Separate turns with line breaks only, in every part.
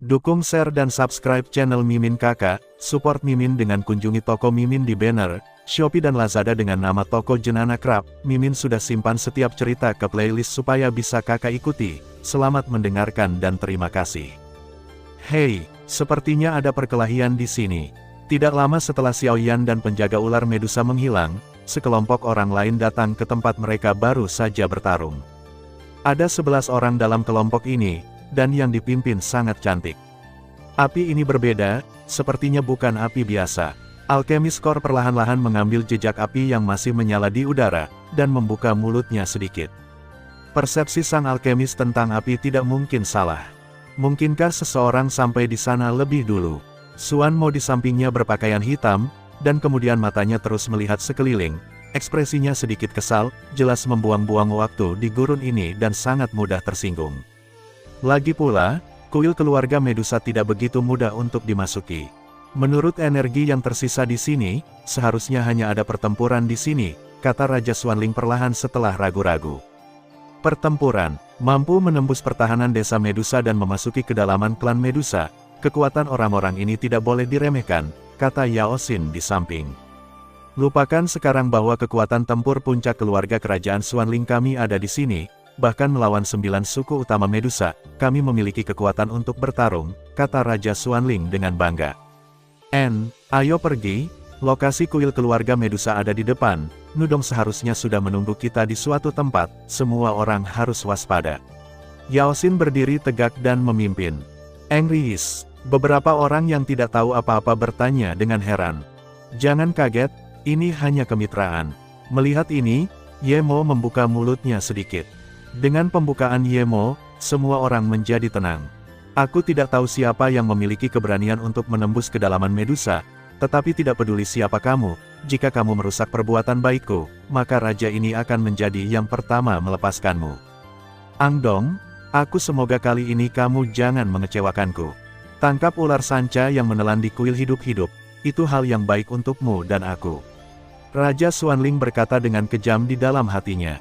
Dukung share dan subscribe channel Mimin Kakak, support Mimin dengan kunjungi toko Mimin di banner, Shopee dan Lazada dengan nama toko Jenana Krab. Mimin sudah simpan setiap cerita ke playlist supaya bisa kakak ikuti. Selamat mendengarkan dan terima kasih. Hey, sepertinya ada perkelahian di sini. Tidak lama setelah Xiao Yan dan penjaga ular Medusa menghilang, sekelompok orang lain datang ke tempat mereka baru saja bertarung. Ada 11 orang dalam kelompok ini, dan yang dipimpin sangat cantik. Api ini berbeda, sepertinya bukan api biasa. Alkemis Core perlahan-lahan mengambil jejak api yang masih menyala di udara, dan membuka mulutnya sedikit. Persepsi sang alkemis tentang api tidak mungkin salah. Mungkinkah seseorang sampai di sana lebih dulu? Xuan Mo di sampingnya berpakaian hitam, dan kemudian matanya terus melihat sekeliling. Ekspresinya sedikit kesal, jelas membuang-buang waktu di gurun ini dan sangat mudah tersinggung. Lagi pula, kuil keluarga Medusa tidak begitu mudah untuk dimasuki. Menurut energi yang tersisa di sini, seharusnya hanya ada pertempuran di sini, kata Raja Xuanling perlahan setelah ragu-ragu. Pertempuran, mampu menembus pertahanan desa Medusa dan memasuki kedalaman klan Medusa. Kekuatan orang-orang ini tidak boleh diremehkan, kata Yao Xin di samping. Lupakan sekarang bahwa kekuatan tempur puncak keluarga kerajaan Xuanling kami ada di sini. Bahkan melawan 9 suku utama Medusa, kami memiliki kekuatan untuk bertarung, kata Raja Xuanling dengan bangga. Ayo pergi, lokasi kuil keluarga Medusa ada di depan, Nudong seharusnya sudah menunggu kita di suatu tempat, semua orang harus waspada. Yao Xin berdiri tegak dan memimpin. Engris, beberapa orang yang tidak tahu apa-apa bertanya dengan heran. Jangan kaget, ini hanya kemitraan. Melihat ini, Ye Mo membuka mulutnya sedikit. Dengan pembukaan Ye Mo, semua orang menjadi tenang. Aku tidak tahu siapa yang memiliki keberanian untuk menembus kedalaman Medusa, tetapi tidak peduli siapa kamu, jika kamu merusak perbuatan baikku, maka raja ini akan menjadi yang pertama melepaskanmu. Angdong, aku semoga kali ini kamu jangan mengecewakanku. Tangkap ular sanca yang menelan di kuil hidup-hidup, itu hal yang baik untukmu dan aku. Raja Xuanling berkata dengan kejam di dalam hatinya.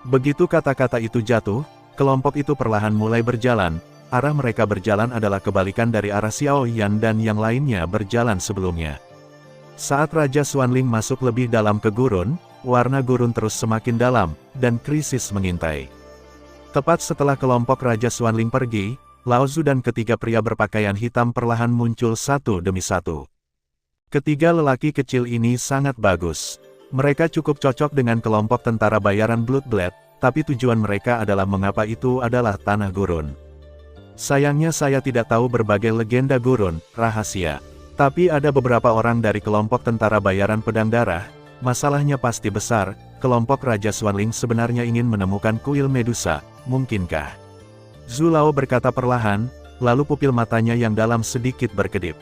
Begitu kata-kata itu jatuh, kelompok itu perlahan mulai berjalan, arah mereka berjalan adalah kebalikan dari arah Xiao Yan dan yang lainnya berjalan sebelumnya. Saat Raja Xuanling masuk lebih dalam ke gurun, warna gurun terus semakin dalam, dan krisis mengintai. Tepat setelah kelompok Raja Xuanling pergi, Lao Zu dan ketiga pria berpakaian hitam perlahan muncul satu demi satu. Ketiga lelaki kecil ini sangat bagus. Mereka cukup cocok dengan kelompok tentara bayaran Bloodblade, tapi tujuan mereka adalah mengapa itu adalah tanah gurun. Sayangnya saya tidak tahu berbagai legenda gurun, rahasia. Tapi ada beberapa orang dari kelompok tentara bayaran pedang darah, masalahnya pasti besar, kelompok Raja Xuanling sebenarnya ingin menemukan kuil Medusa, mungkinkah? Zhu Lao berkata perlahan, lalu pupil matanya yang dalam sedikit berkedip.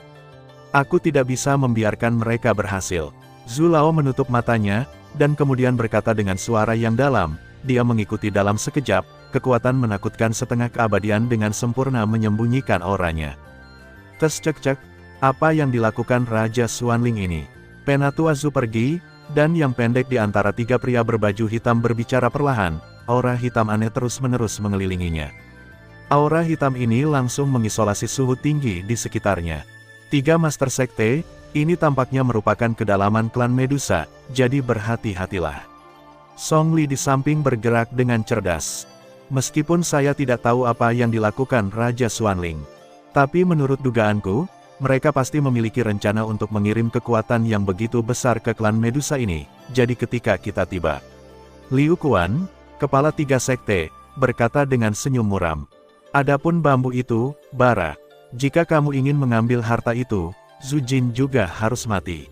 Aku tidak bisa membiarkan mereka berhasil. Zhu Lao menutup matanya, dan kemudian berkata dengan suara yang dalam, dia mengikuti dalam sekejap, kekuatan menakutkan setengah keabadian dengan sempurna menyembunyikan auranya. Tes cek-cek, apa yang dilakukan Raja Xuanling ini? Penatua Zhu pergi, dan yang pendek di antara tiga pria berbaju hitam berbicara perlahan, aura hitam aneh terus-menerus mengelilinginya. Aura hitam ini langsung mengisolasi suhu tinggi di sekitarnya. Tiga Master Sekte, ini tampaknya merupakan kedalaman klan Medusa, jadi berhati-hatilah. Song Li di samping bergerak dengan cerdas. Meskipun saya tidak tahu apa yang dilakukan Raja Xuanling, tapi menurut dugaanku, mereka pasti memiliki rencana untuk mengirim kekuatan yang begitu besar ke klan Medusa ini, jadi ketika kita tiba. Liu Quan, kepala tiga sekte, berkata dengan senyum muram. Adapun bambu itu, bara. Jika kamu ingin mengambil harta itu, Zhu Jin juga harus mati.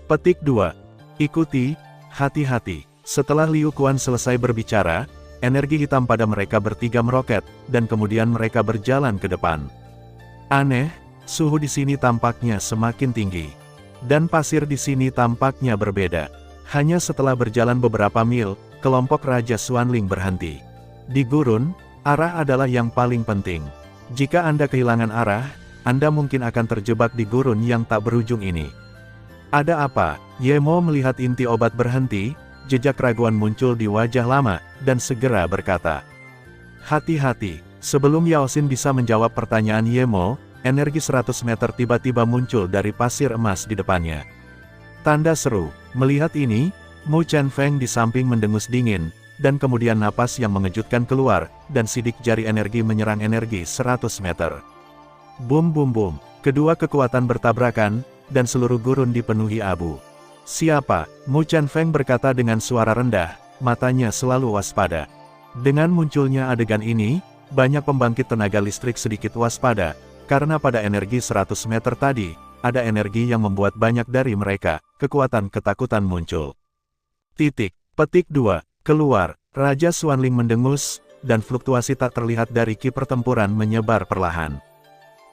Petik 2. Ikuti, hati-hati. Setelah Liu Quan selesai berbicara, energi hitam pada mereka bertiga meroket, dan kemudian mereka berjalan ke depan. Aneh, suhu di sini tampaknya semakin tinggi. Dan pasir di sini tampaknya berbeda. Hanya setelah berjalan beberapa mil, kelompok Raja Xuanling berhenti. Di gurun, arah adalah yang paling penting. Jika Anda kehilangan arah, Anda mungkin akan terjebak di gurun yang tak berujung ini. Ada apa? Ye Mo melihat inti obat berhenti, jejak keraguan muncul di wajah lama, dan segera berkata. Hati-hati, sebelum Yao Xin bisa menjawab pertanyaan Ye Mo, energi 100 meter tiba-tiba muncul dari pasir emas di depannya. Tanda seru. Melihat ini, Mu Chen Feng di samping mendengus dingin, dan kemudian napas yang mengejutkan keluar, dan sidik jari energi menyerang energi 100 meter. Bum bum bum. Kedua kekuatan bertabrakan, dan seluruh gurun dipenuhi abu. Siapa? Mu Chen Feng berkata dengan suara rendah, matanya selalu waspada. Dengan munculnya adegan ini, banyak pembangkit tenaga listrik sedikit waspada, karena pada energi 100 meter tadi, ada energi yang membuat banyak dari mereka, kekuatan ketakutan muncul. Petik 2. Keluar. Raja Xuanling mendengus, dan fluktuasi tak terlihat dari ki pertempuran menyebar perlahan.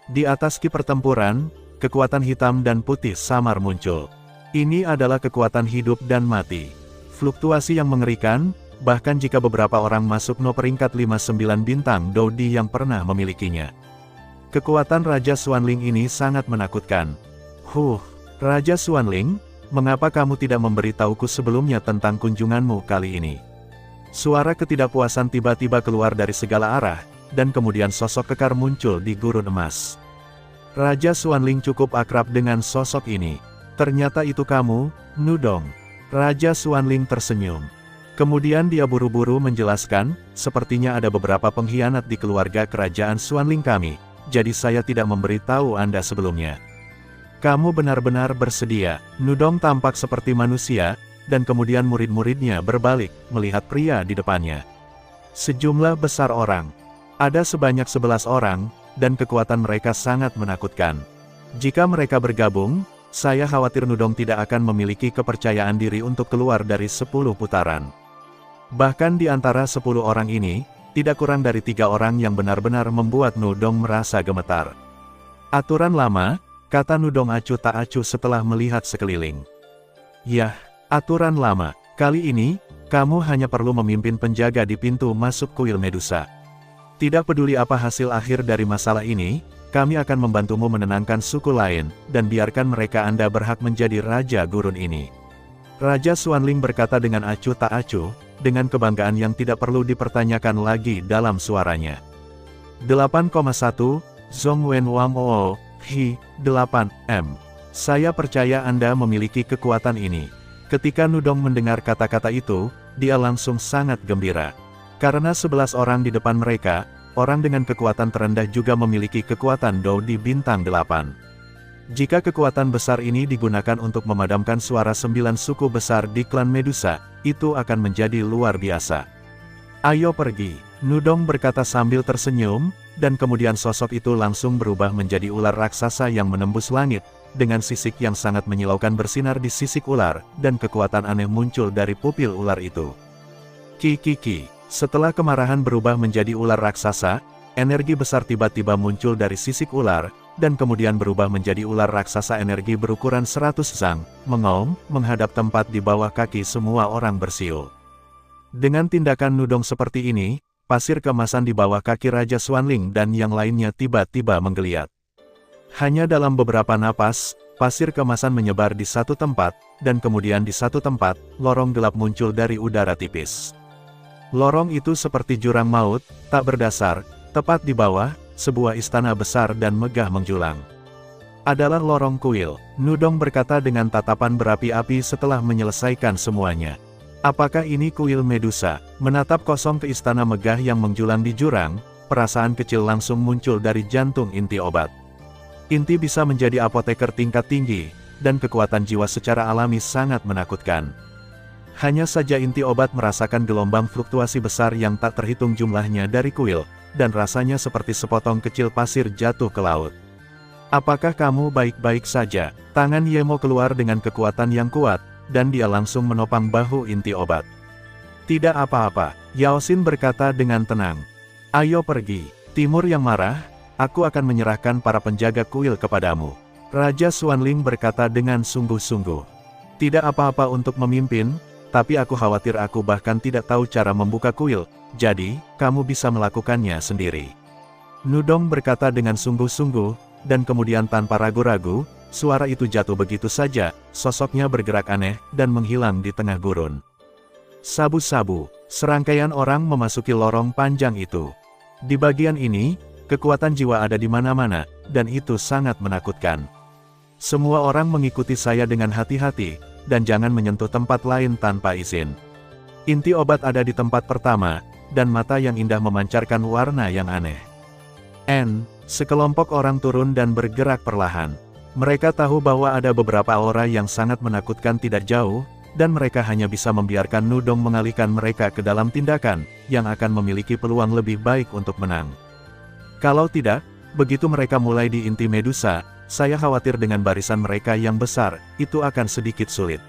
Di atas ki pertempuran, kekuatan hitam dan putih samar muncul. Ini adalah kekuatan hidup dan mati. Fluktuasi yang mengerikan, bahkan jika beberapa orang masuk no peringkat 59 bintang Dodi yang pernah memilikinya. Kekuatan Raja Xuanling ini sangat menakutkan. Raja Xuanling, mengapa kamu tidak memberitahuku sebelumnya tentang kunjunganmu kali ini? Suara ketidakpuasan tiba-tiba keluar dari segala arah, dan kemudian sosok kekar muncul di gurun emas. Raja Xuanling cukup akrab dengan sosok ini. Ternyata itu kamu, Nudong. Raja Xuanling tersenyum. Kemudian dia buru-buru menjelaskan, sepertinya ada beberapa pengkhianat di keluarga kerajaan Xuanling kami, jadi saya tidak memberitahu Anda sebelumnya. Kamu benar-benar bersedia. Nudong tampak seperti manusia, dan kemudian murid-muridnya berbalik, melihat pria di depannya. Sejumlah besar orang. Ada sebanyak 11 orang, dan kekuatan mereka sangat menakutkan. Jika mereka bergabung, saya khawatir Nudong tidak akan memiliki kepercayaan diri untuk keluar dari 10 putaran. Bahkan di antara 10 orang ini, tidak kurang dari 3 orang yang benar-benar membuat Nudong merasa gemetar. Aturan lama, kata Nudong acuh tak acuh setelah melihat sekeliling. Yah, aturan lama. Kali ini, kamu hanya perlu memimpin penjaga di pintu masuk kuil Medusa. Tidak peduli apa hasil akhir dari masalah ini, kami akan membantumu menenangkan suku lain, dan biarkan mereka Anda berhak menjadi Raja Gurun ini. Raja Xuanling berkata dengan acuh tak acuh, dengan kebanggaan yang tidak perlu dipertanyakan lagi dalam suaranya. 8,1, Zhong Wen Wang Oo, Hi, 8M. Saya percaya Anda memiliki kekuatan ini. Ketika Nudong mendengar kata-kata itu, dia langsung sangat gembira. Karena 11 orang di depan mereka, orang dengan kekuatan terendah juga memiliki kekuatan Dou di bintang 8. Jika kekuatan besar ini digunakan untuk memadamkan suara 9 suku besar di klan Medusa, itu akan menjadi luar biasa. Ayo pergi, Nudong berkata sambil tersenyum, dan kemudian sosok itu langsung berubah menjadi ular raksasa yang menembus langit, dengan sisik yang sangat menyilaukan bersinar di sisik ular, dan kekuatan aneh muncul dari pupil ular itu. Ki. Setelah kemarahan berubah menjadi ular raksasa, energi besar tiba-tiba muncul dari sisik ular, dan kemudian berubah menjadi ular raksasa energi berukuran 100 zang, mengaum, menghadap tempat di bawah kaki semua orang bersiul. Dengan tindakan Nudong seperti ini, pasir keemasan di bawah kaki Raja Xuanling dan yang lainnya tiba-tiba menggeliat. Hanya dalam beberapa napas, pasir keemasan menyebar di satu tempat, dan kemudian di satu tempat, lorong gelap muncul dari udara tipis. Lorong itu seperti jurang maut, tak berdasar, tepat di bawah, sebuah istana besar dan megah menjulang. Adalah lorong kuil, Nudong berkata dengan tatapan berapi-api setelah menyelesaikan semuanya. Apakah ini kuil Medusa? Menatap kosong ke istana megah yang menjulang di jurang, perasaan kecil langsung muncul dari jantung inti obat. Inti bisa menjadi apoteker tingkat tinggi, dan kekuatan jiwa secara alami sangat menakutkan. Hanya saja inti obat merasakan gelombang fluktuasi besar yang tak terhitung jumlahnya dari kuil, dan rasanya seperti sepotong kecil pasir jatuh ke laut. Apakah kamu baik-baik saja? Tangan Yemo keluar dengan kekuatan yang kuat, dan dia langsung menopang bahu inti obat. Tidak apa-apa, Yao Xin berkata dengan tenang. Ayo pergi. Timur yang marah, aku akan menyerahkan para penjaga kuil kepadamu. Raja Xuanling berkata dengan sungguh-sungguh. Tidak apa-apa untuk memimpin, tapi aku khawatir aku bahkan tidak tahu cara membuka kuil, jadi, kamu bisa melakukannya sendiri. Nudong berkata dengan sungguh-sungguh, dan kemudian tanpa ragu-ragu, suara itu jatuh begitu saja, sosoknya bergerak aneh, dan menghilang di tengah gurun. Sabu-sabu, serangkaian orang memasuki lorong panjang itu. Di bagian ini, Kekuatan jiwa ada di mana-mana, dan itu sangat menakutkan. Semua orang mengikuti saya dengan hati-hati, dan jangan menyentuh tempat lain tanpa izin. Inti obat ada di tempat pertama, dan mata yang indah memancarkan warna yang aneh. Sekelompok orang turun dan bergerak perlahan. Mereka tahu bahwa ada beberapa aura yang sangat menakutkan tidak jauh, dan mereka hanya bisa membiarkan Nudong mengalihkan mereka ke dalam tindakan, yang akan memiliki peluang lebih baik untuk menang. Kalau tidak, begitu mereka mulai di inti Medusa, saya khawatir dengan barisan mereka yang besar, itu akan sedikit sulit.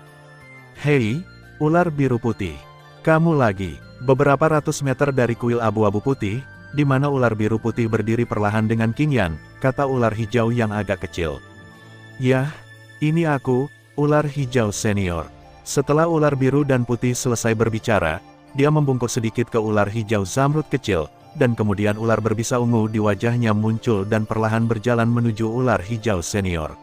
Hei, ular biru putih. Kamu lagi. Beberapa ratus meter dari kuil abu-abu putih, di mana ular biru putih berdiri perlahan dengan King Yan, kata ular hijau yang agak kecil. Yah, ini aku, ular hijau senior. Setelah ular biru dan putih selesai berbicara, dia membungkuk sedikit ke ular hijau zamrud kecil, dan kemudian ular berbisa ungu di wajahnya muncul dan perlahan berjalan menuju ular hijau senior.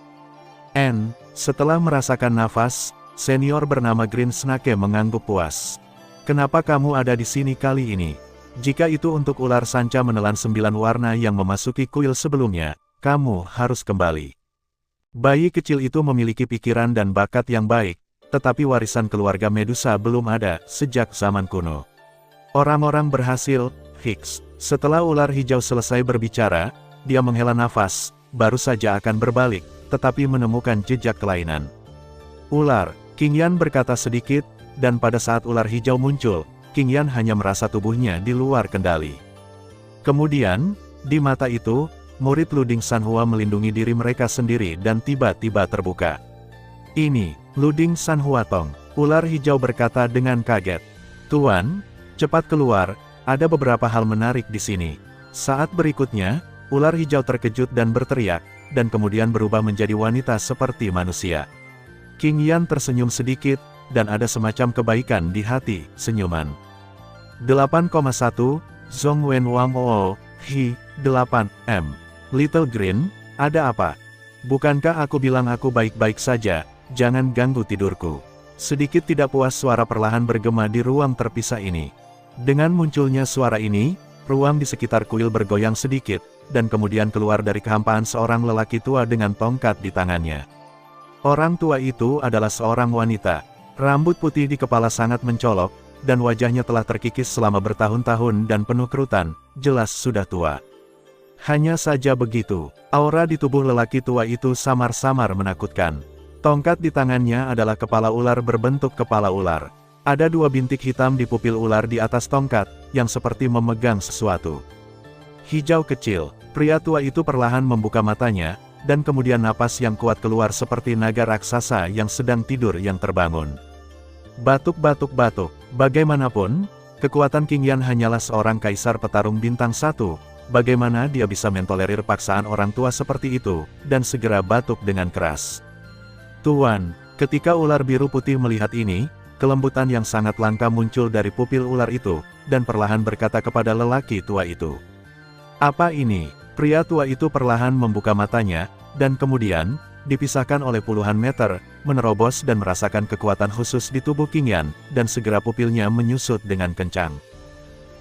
Setelah merasakan nafas, senior bernama Green Snake mengangguk puas. Kenapa kamu ada di sini kali ini? Jika itu untuk ular sanca menelan 9 warna yang memasuki kuil sebelumnya, kamu harus kembali. Bayi kecil itu memiliki pikiran dan bakat yang baik, tetapi warisan keluarga Medusa belum ada sejak zaman kuno. Orang-orang berhasil. Setelah ular hijau selesai berbicara, dia menghela nafas, baru saja akan berbalik, tetapi menemukan jejak kelainan. Ular, King Yan berkata sedikit, dan pada saat ular hijau muncul, King Yan hanya merasa tubuhnya di luar kendali. Kemudian, di mata itu, murid Luding Sanhua melindungi diri mereka sendiri dan tiba-tiba terbuka. Ini, Luding Sanhua Tong, ular hijau berkata dengan kaget. Tuan, cepat keluar. Ada beberapa hal menarik di sini. Saat berikutnya, ular hijau terkejut dan berteriak, dan kemudian berubah menjadi wanita seperti manusia. King Yan tersenyum sedikit, dan ada semacam kebaikan di hati, senyuman. 8,1, Zhongwen Wang Oo, Hi, 8, Little Green, ada apa? Bukankah aku bilang aku baik-baik saja, jangan ganggu tidurku. Sedikit tidak puas suara perlahan bergema di ruang terpisah ini. Dengan munculnya suara ini, ruang di sekitar kuil bergoyang sedikit, dan kemudian keluar dari kehampaan seorang lelaki tua dengan tongkat di tangannya. Orang tua itu adalah seorang wanita. Rambut putih di kepala sangat mencolok, dan wajahnya telah terkikis selama bertahun-tahun dan penuh kerutan, jelas sudah tua. Hanya saja begitu, aura di tubuh lelaki tua itu samar-samar menakutkan. Tongkat di tangannya adalah kepala ular berbentuk kepala ular. Ada 2 bintik hitam di pupil ular di atas tongkat, yang seperti memegang sesuatu. Hijau kecil, pria tua itu perlahan membuka matanya, dan kemudian napas yang kuat keluar seperti naga raksasa yang sedang tidur yang terbangun. Batuk-batuk-batuk, bagaimanapun, kekuatan King Yan hanyalah seorang kaisar petarung bintang 1, bagaimana dia bisa mentolerir paksaan orang tua seperti itu, dan segera batuk dengan keras. Tuan, ketika ular biru putih melihat ini, kelembutan yang sangat langka muncul dari pupil ular itu, dan perlahan berkata kepada lelaki tua itu. Apa ini? Pria tua itu perlahan membuka matanya, dan kemudian, dipisahkan oleh puluhan meter, menerobos dan merasakan kekuatan khusus di tubuh King Yan, dan segera pupilnya menyusut dengan kencang.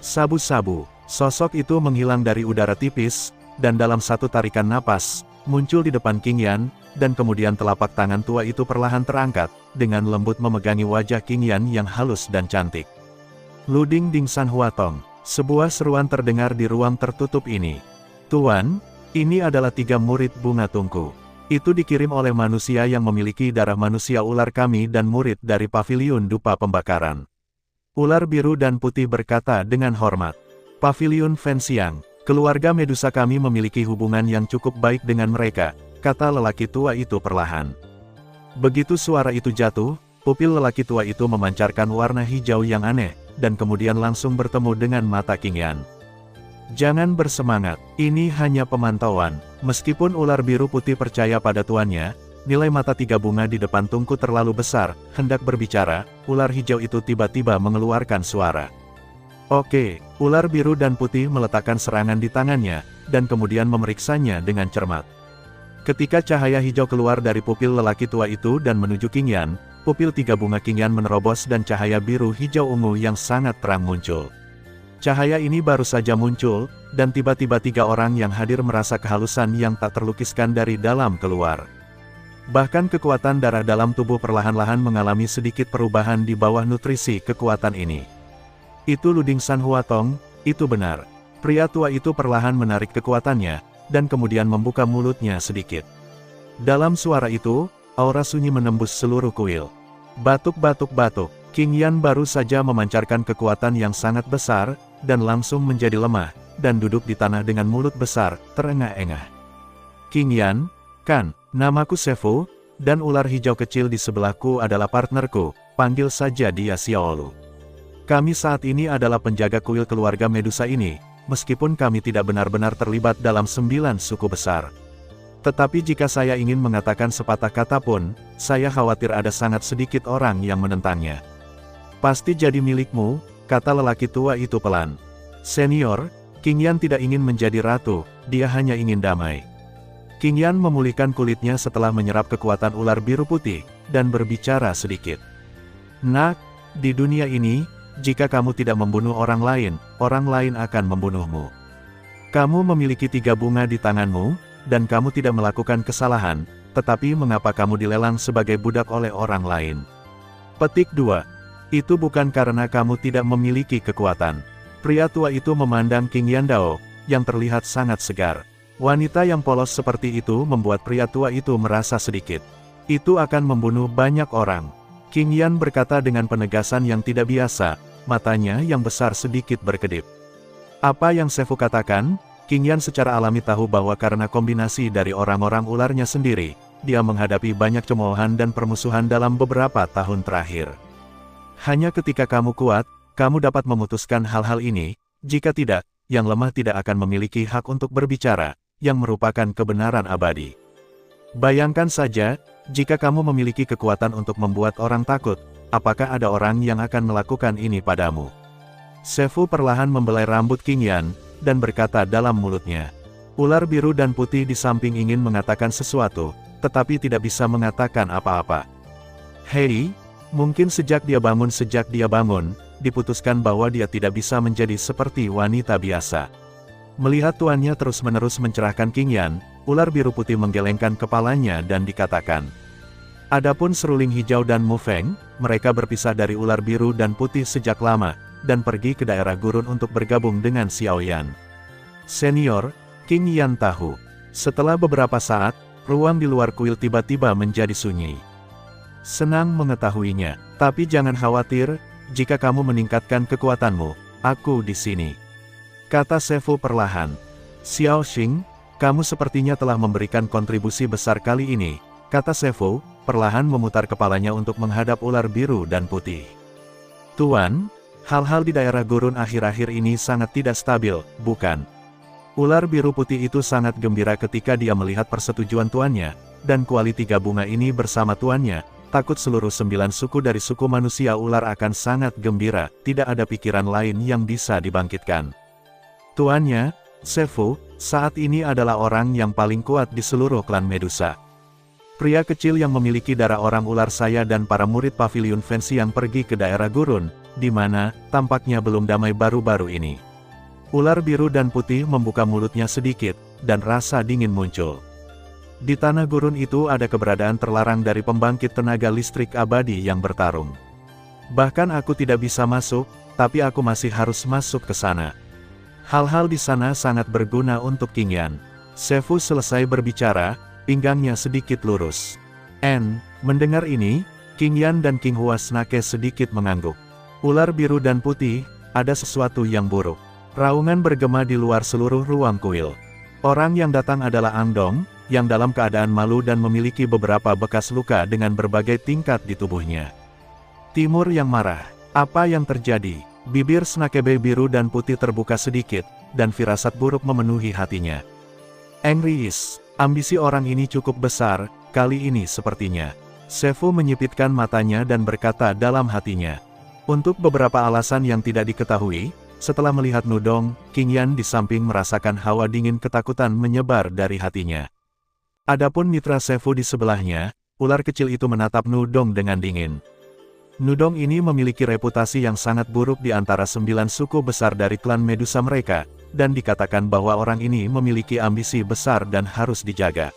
Sabu-sabu, sosok itu menghilang dari udara tipis, dan dalam satu tarikan napas, muncul di depan King Yan, dan kemudian telapak tangan tua itu perlahan terangkat, dengan lembut memegangi wajah King Yan yang halus dan cantik. Luding Ding Sanhua Tong, sebuah seruan terdengar di ruang tertutup ini. Tuan, ini adalah 3 murid bunga tungku. Itu dikirim oleh manusia yang memiliki darah manusia ular kami dan murid dari paviliun dupa pembakaran. Ular biru dan putih berkata dengan hormat. Paviliun Fenxiang, keluarga Medusa kami memiliki hubungan yang cukup baik dengan mereka, kata lelaki tua itu perlahan. Begitu suara itu jatuh, pupil lelaki tua itu memancarkan warna hijau yang aneh, dan kemudian langsung bertemu dengan mata King Yan. Jangan bersemangat, ini hanya pemantauan. Meskipun ular biru putih percaya pada tuannya, nilai mata 3 bunga di depan tungku terlalu besar, hendak berbicara, ular hijau itu tiba-tiba mengeluarkan suara. Oke, ular biru dan putih meletakkan serangan di tangannya, dan kemudian memeriksanya dengan cermat. Ketika cahaya hijau keluar dari pupil lelaki tua itu dan menuju King Yan, pupil 3 bunga King Yan menerobos dan cahaya biru hijau ungu yang sangat terang muncul. Cahaya ini baru saja muncul, dan tiba-tiba 3 orang yang hadir merasa kehalusan yang tak terlukiskan dari dalam keluar. Bahkan kekuatan darah dalam tubuh perlahan-lahan mengalami sedikit perubahan di bawah nutrisi kekuatan ini. Itu Luding San Huatong, itu benar. Pria tua itu perlahan menarik kekuatannya, dan kemudian membuka mulutnya sedikit. Dalam suara itu, aura sunyi menembus seluruh kuil. Batuk-batuk-batuk, King Yan baru saja memancarkan kekuatan yang sangat besar, dan langsung menjadi lemah, dan duduk di tanah dengan mulut besar, terengah-engah. King Yan, kan, namaku Sefu, dan ular hijau kecil di sebelahku adalah partnerku, panggil saja dia Xiaolu. Kami saat ini adalah penjaga kuil keluarga Medusa ini, meskipun kami tidak benar-benar terlibat dalam 9 suku besar. Tetapi jika saya ingin mengatakan sepatah kata pun, saya khawatir ada sangat sedikit orang yang menentangnya. Pasti jadi milikmu, kata lelaki tua itu pelan. Senior, King Yan tidak ingin menjadi ratu, dia hanya ingin damai. King Yan memulihkan kulitnya setelah menyerap kekuatan ular biru putih, dan berbicara sedikit. Nak, di dunia ini, jika kamu tidak membunuh orang lain akan membunuhmu. Kamu memiliki 3 bunga di tanganmu, dan kamu tidak melakukan kesalahan, tetapi mengapa kamu dilelang sebagai budak oleh orang lain? Petik 2. Itu bukan karena kamu tidak memiliki kekuatan. Pria tua itu memandang King Yandao, yang terlihat sangat segar. Wanita yang polos seperti itu membuat pria tua itu merasa sedikit. Itu akan membunuh banyak orang. King Yan berkata dengan penegasan yang tidak biasa, matanya yang besar sedikit berkedip. Apa yang Sefu katakan? King Yan secara alami tahu bahwa karena kombinasi dari orang-orang ularnya sendiri, dia menghadapi banyak cemoohan dan permusuhan dalam beberapa tahun terakhir. Hanya ketika kamu kuat, kamu dapat memutuskan hal-hal ini, jika tidak, yang lemah tidak akan memiliki hak untuk berbicara, yang merupakan kebenaran abadi. Bayangkan saja, jika kamu memiliki kekuatan untuk membuat orang takut, apakah ada orang yang akan melakukan ini padamu? Sefu perlahan membelai rambut King Yan, dan berkata dalam mulutnya. Ular biru dan putih di samping ingin mengatakan sesuatu, tetapi tidak bisa mengatakan apa-apa. Hei, mungkin sejak dia bangun, diputuskan bahwa dia tidak bisa menjadi seperti wanita biasa. Melihat tuannya terus-menerus mencerahkan King Yan, ular biru putih menggelengkan kepalanya dan dikatakan. Adapun seruling hijau dan Mu Feng, mereka berpisah dari ular biru dan putih sejak lama, dan pergi ke daerah gurun untuk bergabung dengan Xiao Yan. Senior, King Yan tahu. Setelah beberapa saat, ruang di luar kuil tiba-tiba menjadi sunyi. Senang mengetahuinya, tapi jangan khawatir, jika kamu meningkatkan kekuatanmu, aku di sini. Kata Sefu perlahan. Xiao Xing, kamu sepertinya telah memberikan kontribusi besar kali ini, kata Sefu, perlahan memutar kepalanya untuk menghadap ular biru dan putih. Tuan, hal-hal di daerah gurun akhir-akhir ini sangat tidak stabil, bukan? Ular biru putih itu sangat gembira ketika dia melihat persetujuan tuannya, dan kuali 3 bunga ini bersama tuannya, takut seluruh 9 suku dari suku manusia ular akan sangat gembira, tidak ada pikiran lain yang bisa dibangkitkan. Tuannya, Sefu, saat ini adalah orang yang paling kuat di seluruh klan Medusa. Pria kecil yang memiliki darah orang ular saya dan para murid pavilion fancy yang pergi ke daerah gurun, di mana, tampaknya belum damai baru-baru ini. Ular biru dan putih membuka mulutnya sedikit, dan rasa dingin muncul. Di tanah gurun itu ada keberadaan terlarang dari pembangkit tenaga listrik abadi yang bertarung. Bahkan aku tidak bisa masuk, tapi aku masih harus masuk ke sana. Hal-hal di sana sangat berguna untuk King Yan. Sefu selesai berbicara, pinggangnya sedikit lurus. Mendengar ini, King Yan dan King Huasnake sedikit mengangguk. Ular biru dan putih, ada sesuatu yang buruk. Raungan bergema di luar seluruh ruang kuil. Orang yang datang adalah Angdong, yang dalam keadaan malu dan memiliki beberapa bekas luka dengan berbagai tingkat di tubuhnya. Timur yang marah. Apa yang terjadi? Bibir Snakebe biru dan putih terbuka sedikit, dan firasat buruk memenuhi hatinya. Engriis, ambisi orang ini cukup besar, kali ini sepertinya. Sefu menyipitkan matanya dan berkata dalam hatinya. Untuk beberapa alasan yang tidak diketahui, setelah melihat Nudong, King Yan di samping merasakan hawa dingin ketakutan menyebar dari hatinya. Adapun mitra Sefu di sebelahnya, ular kecil itu menatap Nudong dengan dingin. Nudong ini memiliki reputasi yang sangat buruk di antara 9 suku besar dari klan Medusa mereka, dan dikatakan bahwa orang ini memiliki ambisi besar dan harus dijaga.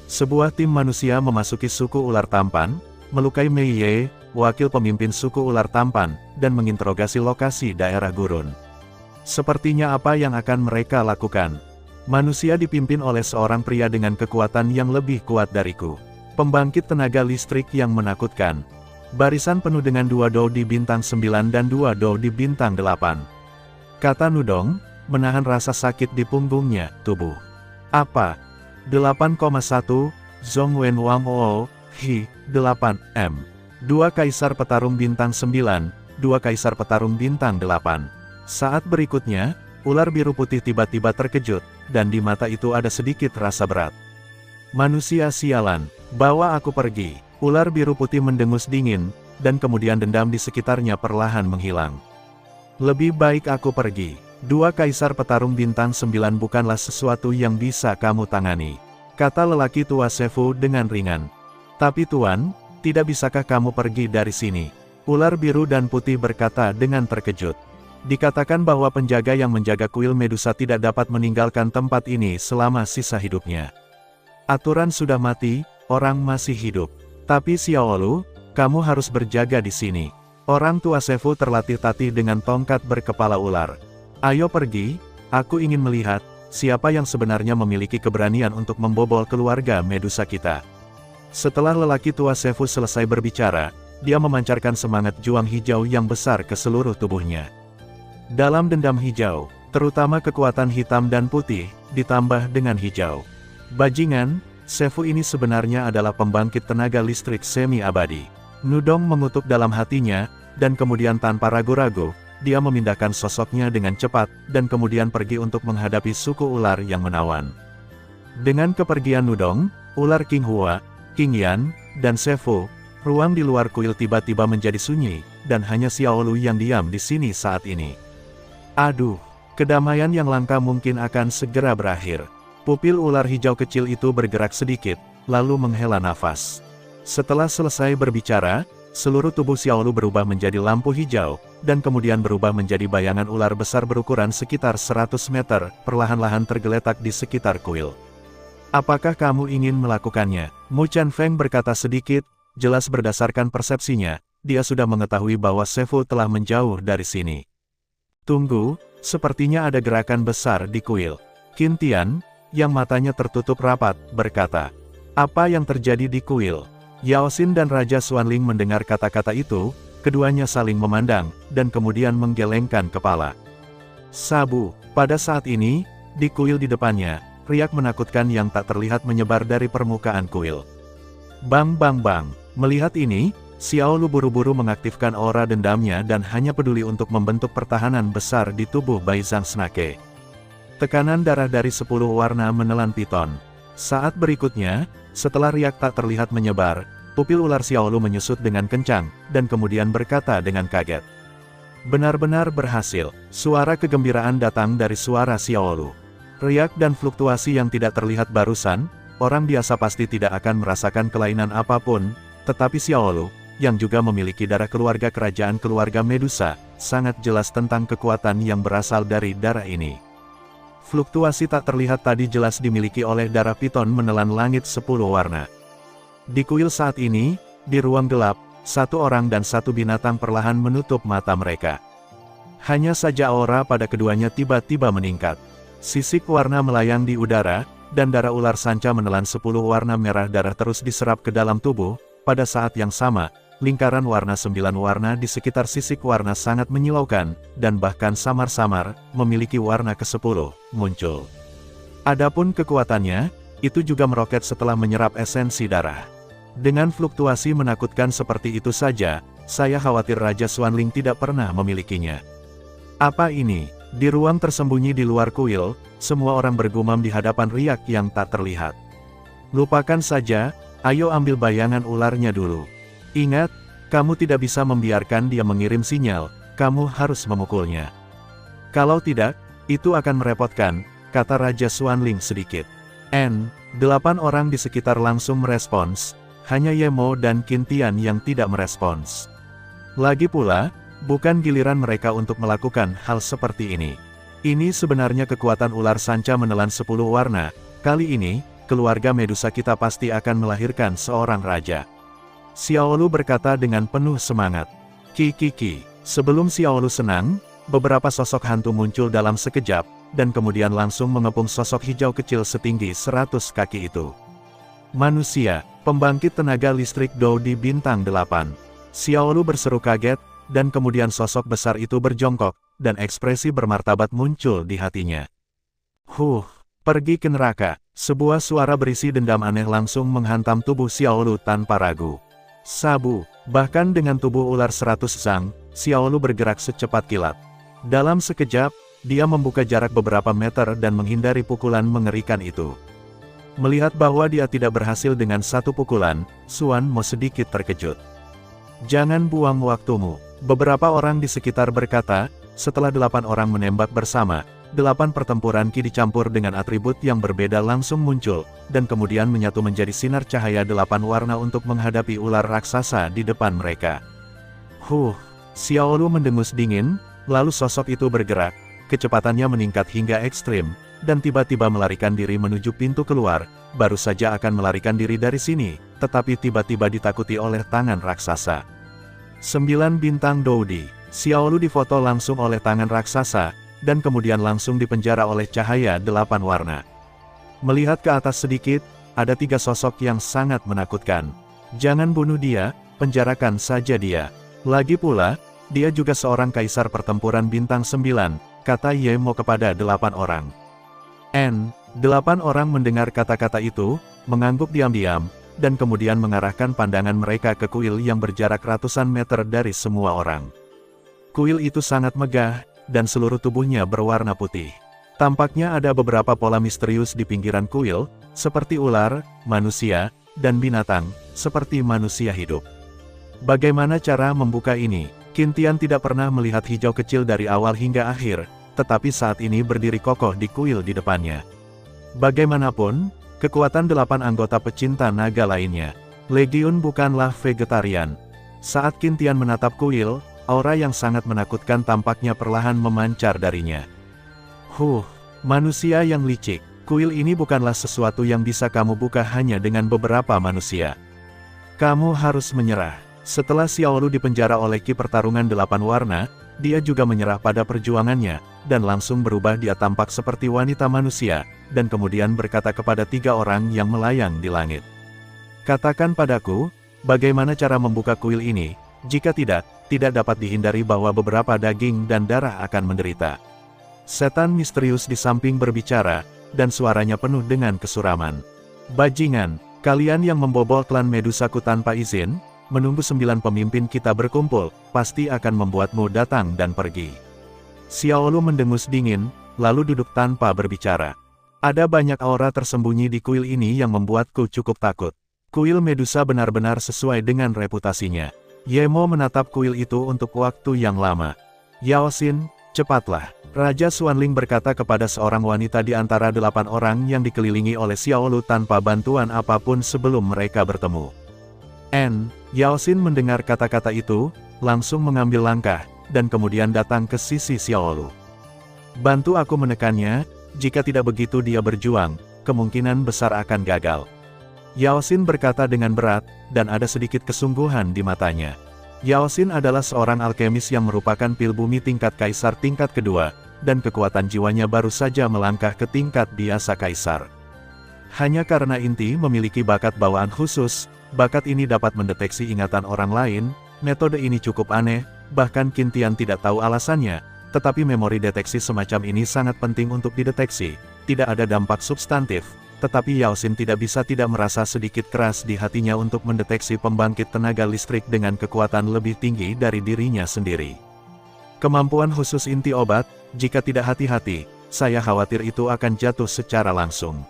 Sebuah tim manusia memasuki suku ular tampan, melukai Mei Ye, wakil pemimpin suku ular tampan, dan menginterogasi lokasi daerah gurun. Sepertinya apa yang akan mereka lakukan? Manusia dipimpin oleh seorang pria dengan kekuatan yang lebih kuat dariku. Pembangkit tenaga listrik yang menakutkan. Barisan penuh dengan 2 dou di bintang 9 dan 2 dou di bintang 8. Kata Nudong, menahan rasa sakit di punggungnya, tubuh. Apa? 8,1, Zhong Wen Wang Oo, Hi, 8, M. 2 kaisar petarung bintang 9, 2 kaisar petarung bintang 8. Saat berikutnya, ular biru putih tiba-tiba terkejut, dan di mata itu ada sedikit rasa berat. Manusia sialan, bawa aku pergi. Ular biru putih mendengus dingin, dan kemudian dendam di sekitarnya perlahan menghilang. Lebih baik aku pergi. 2 kaisar petarung bintang 9 bukanlah sesuatu yang bisa kamu tangani, kata lelaki tua Sefu dengan ringan. Tapi Tuan, tidak bisakah kamu pergi dari sini? Ular biru dan putih berkata dengan terkejut. Dikatakan bahwa penjaga yang menjaga kuil Medusa tidak dapat meninggalkan tempat ini selama sisa hidupnya. Aturan sudah mati, orang masih hidup. Tapi Xiaolu, kamu harus berjaga di sini. Orang tua Sefu terlatih-tatih dengan tongkat berkepala ular. Ayo pergi, aku ingin melihat, siapa yang sebenarnya memiliki keberanian untuk membobol keluarga Medusa kita. Setelah lelaki tua Sefu selesai berbicara, dia memancarkan semangat juang hijau yang besar ke seluruh tubuhnya. Dalam dendam hijau, terutama kekuatan hitam dan putih, ditambah dengan hijau. Bajingan, Sefu ini sebenarnya adalah pembangkit tenaga listrik semi-abadi. Nudong mengutuk dalam hatinya, dan kemudian tanpa ragu-ragu, dia memindahkan sosoknya dengan cepat, dan kemudian pergi untuk menghadapi suku ular yang menawan. Dengan kepergian Nudong, ular King Hua, King Yan, dan Sefu, ruang di luar kuil tiba-tiba menjadi sunyi, dan hanya Xiaolu yang diam di sini saat ini. Aduh, kedamaian yang langka mungkin akan segera berakhir. Pupil ular hijau kecil itu bergerak sedikit, lalu menghela nafas. Setelah selesai berbicara, seluruh tubuh Xiaolu berubah menjadi lampu hijau, dan kemudian berubah menjadi bayangan ular besar berukuran sekitar 100 meter, perlahan-lahan tergeletak di sekitar kuil. Apakah kamu ingin melakukannya? Mu Chanfeng berkata sedikit, jelas berdasarkan persepsinya, dia sudah mengetahui bahwa Sefu telah menjauh dari sini. Tunggu, sepertinya ada gerakan besar di kuil. Qin Tian, yang matanya tertutup rapat, berkata, apa yang terjadi di kuil? Yao Xin dan Raja Xuanling mendengar kata-kata itu, keduanya saling memandang, dan kemudian menggelengkan kepala. Sabu, pada saat ini, di kuil di depannya, riak menakutkan yang tak terlihat menyebar dari permukaan kuil. Bang bang bang, melihat ini, Xiaolu buru-buru mengaktifkan aura dendamnya dan hanya peduli untuk membentuk pertahanan besar di tubuh Bai Zhang Snake. Tekanan darah dari 10 warna menelan piton. Saat berikutnya, setelah riak tak terlihat menyebar, pupil ular Xiaolu menyusut dengan kencang, dan kemudian berkata dengan kaget. Benar-benar berhasil, suara kegembiraan datang dari suara Xiaolu. Riak dan fluktuasi yang tidak terlihat barusan, orang biasa pasti tidak akan merasakan kelainan apapun, tetapi Xiaolu, yang juga memiliki darah keluarga kerajaan keluarga Medusa, sangat jelas tentang kekuatan yang berasal dari darah ini. Fluktuasi tak terlihat tadi jelas dimiliki oleh darah piton menelan langit 10 warna. Di kuil saat ini, di ruang gelap, satu orang dan satu binatang perlahan menutup mata mereka. Hanya saja aura pada keduanya tiba-tiba meningkat. Sisik warna melayang di udara, dan darah ular sanca menelan 10 warna merah darah terus diserap ke dalam tubuh. Pada saat yang sama, lingkaran warna 9 warna di sekitar sisik warna sangat menyilaukan, dan bahkan samar-samar, memiliki warna ke-10, muncul. Adapun kekuatannya, itu juga meroket setelah menyerap esensi darah. Dengan fluktuasi menakutkan seperti itu saja, saya khawatir Raja Xuanling tidak pernah memilikinya. Apa ini? Di ruang tersembunyi di luar kuil, semua orang bergumam di hadapan riak yang tak terlihat. Lupakan saja, ayo ambil bayangan ularnya dulu. Ingat, kamu tidak bisa membiarkan dia mengirim sinyal, kamu harus memukulnya. Kalau tidak, itu akan merepotkan, kata Raja Xuanling sedikit. 8 orang di sekitar langsung merespons, hanya Ye Mo dan Qin Tian yang tidak merespons. Lagi pula, bukan giliran mereka untuk melakukan hal seperti ini. Ini sebenarnya kekuatan ular sanca menelan 10 warna. Kali ini, keluarga Medusa kita pasti akan melahirkan seorang raja. Xiaolu berkata dengan penuh semangat. Ki. Sebelum Xiaolu senang, beberapa sosok hantu muncul dalam sekejap, dan kemudian langsung mengepung sosok hijau kecil setinggi 100 kaki itu. Manusia, pembangkit tenaga listrik Dodi Bintang 8. Xiaolu berseru kaget, dan kemudian sosok besar itu berjongkok, dan ekspresi bermartabat muncul di hatinya. Pergi ke neraka. Sebuah suara berisi dendam aneh langsung menghantam tubuh Xiaolu tanpa ragu. Sabu, bahkan dengan tubuh ular 100 zang, Xiaolu bergerak secepat kilat. Dalam sekejap, dia membuka jarak beberapa meter dan menghindari pukulan mengerikan itu. Melihat bahwa dia tidak berhasil dengan satu pukulan, Xuan Mo sedikit terkejut. Jangan buang waktumu. Beberapa orang di sekitar berkata, setelah 8 orang menembak bersama, 8 pertempuran Ki dicampur dengan atribut yang berbeda langsung muncul, dan kemudian menyatu menjadi sinar cahaya 8 warna untuk menghadapi ular raksasa di depan mereka. Xiaolu mendengus dingin, lalu sosok itu bergerak, kecepatannya meningkat hingga ekstrim, dan tiba-tiba melarikan diri menuju pintu keluar, baru saja akan melarikan diri dari sini, tetapi tiba-tiba ditakuti oleh tangan raksasa. 9 bintang Dodi. Xiaolu difoto langsung oleh tangan raksasa, dan kemudian langsung dipenjara oleh cahaya 8 warna. Melihat ke atas sedikit, ada 3 sosok yang sangat menakutkan. Jangan bunuh dia, penjarakan saja dia. Lagi pula, dia juga seorang kaisar pertempuran bintang 9, kata Ye Mo kepada 8 orang. 8 orang mendengar kata-kata itu, mengangguk diam-diam, dan kemudian mengarahkan pandangan mereka ke kuil yang berjarak ratusan meter dari semua orang. Kuil itu sangat megah, dan seluruh tubuhnya berwarna putih. Tampaknya ada beberapa pola misterius di pinggiran kuil, seperti ular, manusia, dan binatang, seperti manusia hidup. Bagaimana cara membuka ini? Qintian tidak pernah melihat hijau kecil dari awal hingga akhir, tetapi saat ini berdiri kokoh di kuil di depannya. Bagaimanapun, kekuatan 8 anggota pecinta naga lainnya. Legiun bukanlah vegetarian. Saat Qintian menatap kuil, aura yang sangat menakutkan tampaknya perlahan memancar darinya. Manusia yang licik. Kuil ini bukanlah sesuatu yang bisa kamu buka hanya dengan beberapa manusia. Kamu harus menyerah. Setelah Xiaolu dipenjara oleh Ki pertarungan 8 warna, dia juga menyerah pada perjuangannya, dan langsung berubah dia tampak seperti wanita manusia, dan kemudian berkata kepada 3 orang yang melayang di langit. Katakan padaku, bagaimana cara membuka kuil ini? Jika tidak dapat dihindari bahwa beberapa daging dan darah akan menderita. Setan misterius di samping berbicara, dan suaranya penuh dengan kesuraman. Bajingan, kalian yang membobol klan Medusaku tanpa izin, menunggu 9 pemimpin kita berkumpul, pasti akan membuatmu datang dan pergi. Xiaolu mendengus dingin, lalu duduk tanpa berbicara. Ada banyak aura tersembunyi di kuil ini yang membuatku cukup takut. Kuil Medusa benar-benar sesuai dengan reputasinya. Ye Mo menatap kuil itu untuk waktu yang lama. Yao Xin, cepatlah. Raja Xuanling berkata kepada seorang wanita di antara 8 orang yang dikelilingi oleh Xiaolu tanpa bantuan apapun sebelum mereka bertemu. Yao Xin mendengar kata-kata itu, langsung mengambil langkah, dan kemudian datang ke sisi Xiaolu. Bantu aku menekannya, jika tidak begitu dia berjuang, kemungkinan besar akan gagal. Yao Xin berkata dengan berat, dan ada sedikit kesungguhan di matanya. Yao Xin adalah seorang alkemis yang merupakan pil bumi tingkat kaisar tingkat kedua, dan kekuatan jiwanya baru saja melangkah ke tingkat biasa kaisar. Hanya karena inti memiliki bakat bawaan khusus, bakat ini dapat mendeteksi ingatan orang lain. Metode ini cukup aneh, bahkan Qintian tidak tahu alasannya, tetapi memori deteksi semacam ini sangat penting untuk dideteksi. Tidak ada dampak substantif, tetapi Yao Xin tidak bisa tidak merasa sedikit keras di hatinya untuk mendeteksi pembangkit tenaga listrik dengan kekuatan lebih tinggi dari dirinya sendiri. Kemampuan khusus inti obat, jika tidak hati-hati, saya khawatir itu akan jatuh secara langsung.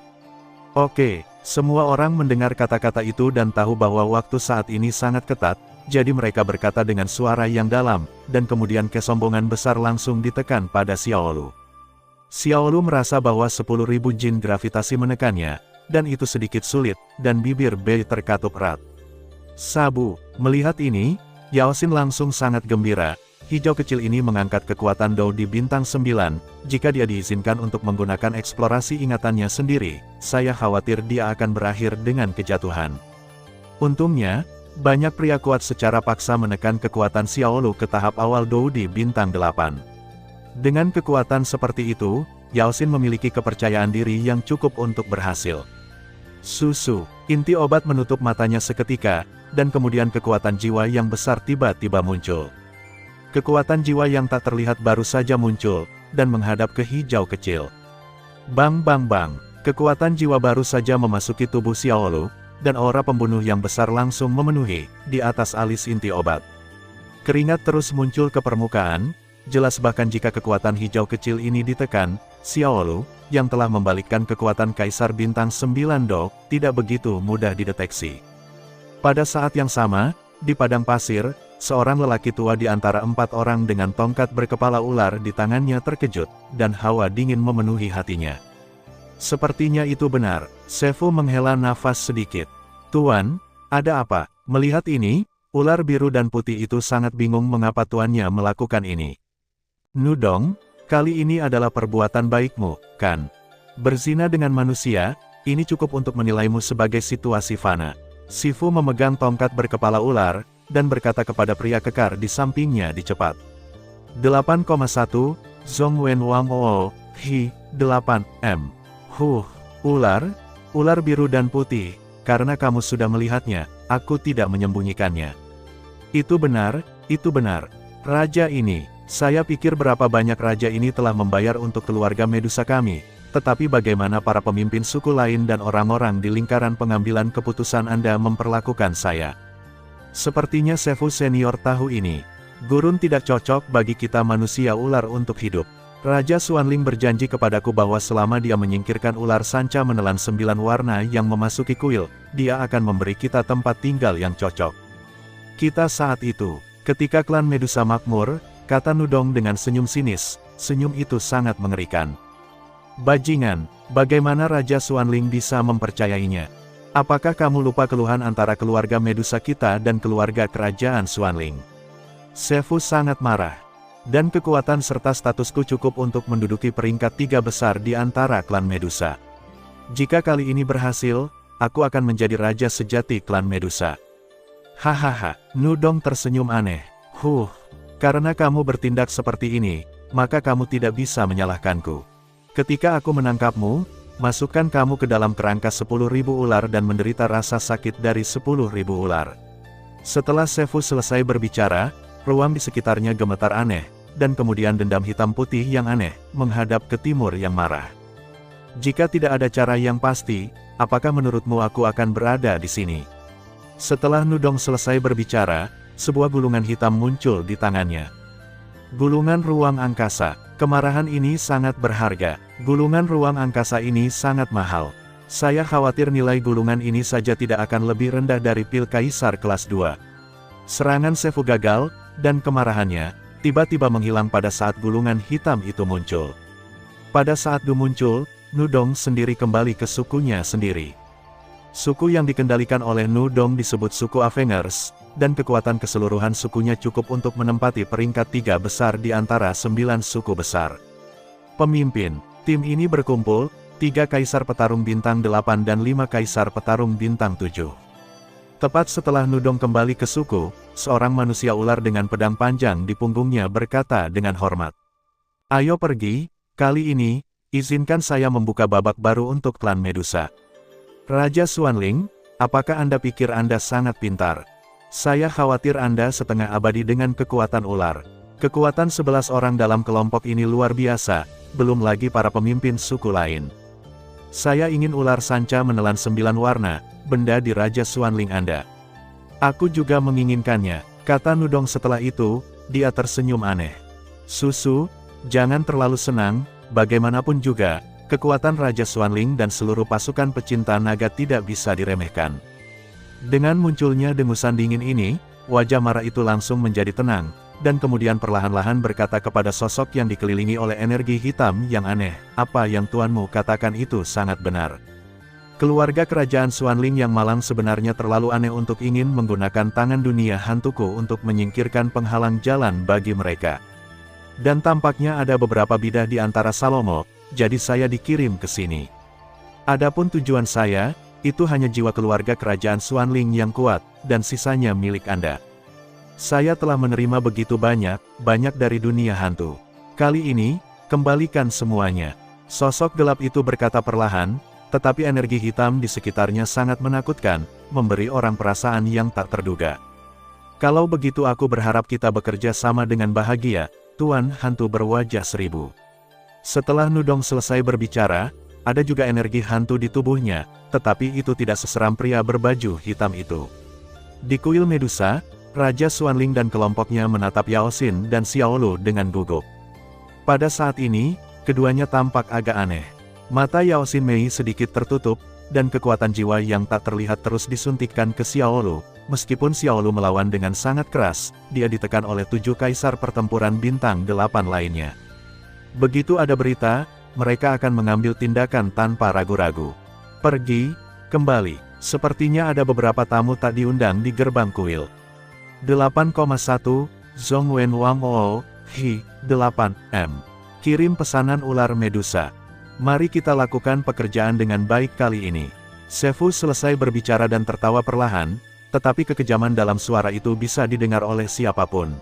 Oke, semua orang mendengar kata-kata itu dan tahu bahwa waktu saat ini sangat ketat, jadi mereka berkata dengan suara yang dalam, dan kemudian kesombongan besar langsung ditekan pada Xiaolu. Xiaolu merasa bahwa 10.000 jin gravitasi menekannya, dan itu sedikit sulit, dan bibir Bei terkatup erat. Sabu, melihat ini, Yao Xin langsung sangat gembira, hijau kecil ini mengangkat kekuatan Dou di bintang 9, jika dia diizinkan untuk menggunakan eksplorasi ingatannya sendiri, saya khawatir dia akan berakhir dengan kejatuhan. Untungnya, banyak pria kuat secara paksa menekan kekuatan Xiaolu ke tahap awal Dou di bintang 8. Dengan kekuatan seperti itu, Yao Xin memiliki kepercayaan diri yang cukup untuk berhasil. Susu, inti obat menutup matanya seketika, dan kemudian kekuatan jiwa yang besar tiba-tiba muncul. Kekuatan jiwa yang tak terlihat baru saja muncul, dan menghadap ke hijau kecil. Bang bang bang, kekuatan jiwa baru saja memasuki tubuh Xiaolu, dan aura pembunuh yang besar langsung memenuhi, di atas alis inti obat. Keringat terus muncul ke permukaan, jelas bahkan jika kekuatan hijau kecil ini ditekan, Xiaolu, yang telah membalikkan kekuatan Kaisar Bintang 9 Dou, tidak begitu mudah dideteksi. Pada saat yang sama, di padang pasir, seorang lelaki tua di antara 4 orang dengan tongkat berkepala ular di tangannya terkejut, dan hawa dingin memenuhi hatinya. Sepertinya itu benar, Sefu menghela nafas sedikit. Tuan, ada apa? Melihat ini, ular biru dan putih itu sangat bingung mengapa tuannya melakukan ini. Nudong, kali ini adalah perbuatan baikmu, kan? Berzina dengan manusia, ini cukup untuk menilaimu sebagai situasi fana. Sifu memegang tongkat berkepala ular, dan berkata kepada pria kekar di sampingnya di cepat. 8,1, Zhong Wen Wang Oo, Hi, 8M. Ular biru dan putih, karena kamu sudah melihatnya, aku tidak menyembunyikannya. Itu benar, itu benar. Raja ini, saya pikir berapa banyak raja ini telah membayar untuk keluarga Medusa kami, tetapi bagaimana para pemimpin suku lain dan orang-orang di lingkaran pengambilan keputusan Anda memperlakukan saya? Sepertinya Sefu senior tahu ini. Gurun tidak cocok bagi kita manusia ular untuk hidup. Raja Xuanling berjanji kepadaku bahwa selama dia menyingkirkan ular sanca menelan 9 warna yang memasuki kuil, dia akan memberi kita tempat tinggal yang cocok. Kita saat itu, ketika klan Medusa makmur, kata Nudong dengan senyum sinis, senyum itu sangat mengerikan. Bajingan, bagaimana Raja Xuanling bisa mempercayainya? Apakah kamu lupa keluhan antara keluarga Medusa kita dan keluarga kerajaan Xuanling? Sefu sangat marah. Dan kekuatan serta statusku cukup untuk menduduki peringkat 3 besar di antara klan Medusa. Jika kali ini berhasil, aku akan menjadi raja sejati klan Medusa. Hahaha, Nudong tersenyum aneh. Karena kamu bertindak seperti ini, maka kamu tidak bisa menyalahkanku. Ketika aku menangkapmu, masukkan kamu ke dalam kerangka 10.000 ular dan menderita rasa sakit dari 10.000 ular. Setelah Sefu selesai berbicara, ruang di sekitarnya gemetar aneh, dan kemudian dendam hitam putih yang aneh, menghadap ke timur yang marah. Jika tidak ada cara yang pasti, apakah menurutmu aku akan berada di sini? Setelah Nudong selesai berbicara, sebuah gulungan hitam muncul di tangannya. Gulungan ruang angkasa. Kemarahan ini sangat berharga. Gulungan ruang angkasa ini sangat mahal. Saya khawatir nilai gulungan ini saja tidak akan lebih rendah dari pil kaisar kelas 2. Serangan Sefu gagal, dan kemarahannya tiba-tiba menghilang pada saat gulungan hitam itu muncul. Pada saat itu muncul, Nudong sendiri kembali ke sukunya sendiri. Suku yang dikendalikan oleh Nudong disebut suku Avengers, dan kekuatan keseluruhan sukunya cukup untuk menempati peringkat 3 besar di antara 9 suku besar. Pemimpin, tim ini berkumpul, 3 kaisar petarung bintang 8 dan 5 kaisar petarung bintang 7. Tepat setelah Nudong kembali ke suku, seorang manusia ular dengan pedang panjang di punggungnya berkata dengan hormat. Ayo pergi, kali ini, izinkan saya membuka babak baru untuk klan Medusa. Raja Xuanling, apakah Anda pikir Anda sangat pintar? Saya khawatir Anda setengah abadi dengan kekuatan ular. Kekuatan 11 orang dalam kelompok ini luar biasa, belum lagi para pemimpin suku lain. Saya ingin ular sanca menelan 9 warna, benda di Raja Xuanling Anda. Aku juga menginginkannya, kata Nudong setelah itu, dia tersenyum aneh. Susu, jangan terlalu senang, bagaimanapun juga, kekuatan Raja Xuanling dan seluruh pasukan pecinta naga tidak bisa diremehkan. Dengan munculnya dengusan dingin ini, wajah marah itu langsung menjadi tenang, dan kemudian perlahan-lahan berkata kepada sosok yang dikelilingi oleh energi hitam yang aneh, apa yang tuanmu katakan itu sangat benar. Keluarga kerajaan Xuanling yang malang sebenarnya terlalu aneh untuk ingin menggunakan tangan dunia hantuku untuk menyingkirkan penghalang jalan bagi mereka. Dan tampaknya ada beberapa bidah di antara Salomo, jadi saya dikirim ke sini. Adapun tujuan saya, itu hanya jiwa keluarga kerajaan Xuanling yang kuat, dan sisanya milik Anda. Saya telah menerima begitu banyak dari dunia hantu. Kali ini, kembalikan semuanya. Sosok gelap itu berkata perlahan, tetapi energi hitam di sekitarnya sangat menakutkan, memberi orang perasaan yang tak terduga. Kalau begitu aku berharap kita bekerja sama dengan bahagia, Tuan Hantu berwajah seribu. Setelah Nudong selesai berbicara, ada juga energi hantu di tubuhnya, tetapi itu tidak seseram pria berbaju hitam itu. Di kuil Medusa, Raja Xuanling dan kelompoknya menatap Yao Xin dan Xiaolu dengan gugup. Pada saat ini, keduanya tampak agak aneh. Mata Yao Xin Mei sedikit tertutup, dan kekuatan jiwa yang tak terlihat terus disuntikkan ke Xiaolu. Meskipun Xiaolu melawan dengan sangat keras, dia ditekan oleh 7 kaisar pertempuran bintang 8 lainnya. Begitu ada berita, mereka akan mengambil tindakan tanpa ragu-ragu. Pergi, kembali. Sepertinya ada beberapa tamu tak diundang di gerbang kuil. 8,1, Zhong Wen Wang Oo, Hi, 8M. Kirim pesanan ular Medusa. Mari kita lakukan pekerjaan dengan baik kali ini. Sefu selesai berbicara dan tertawa perlahan, tetapi kekejaman dalam suara itu bisa didengar oleh siapapun.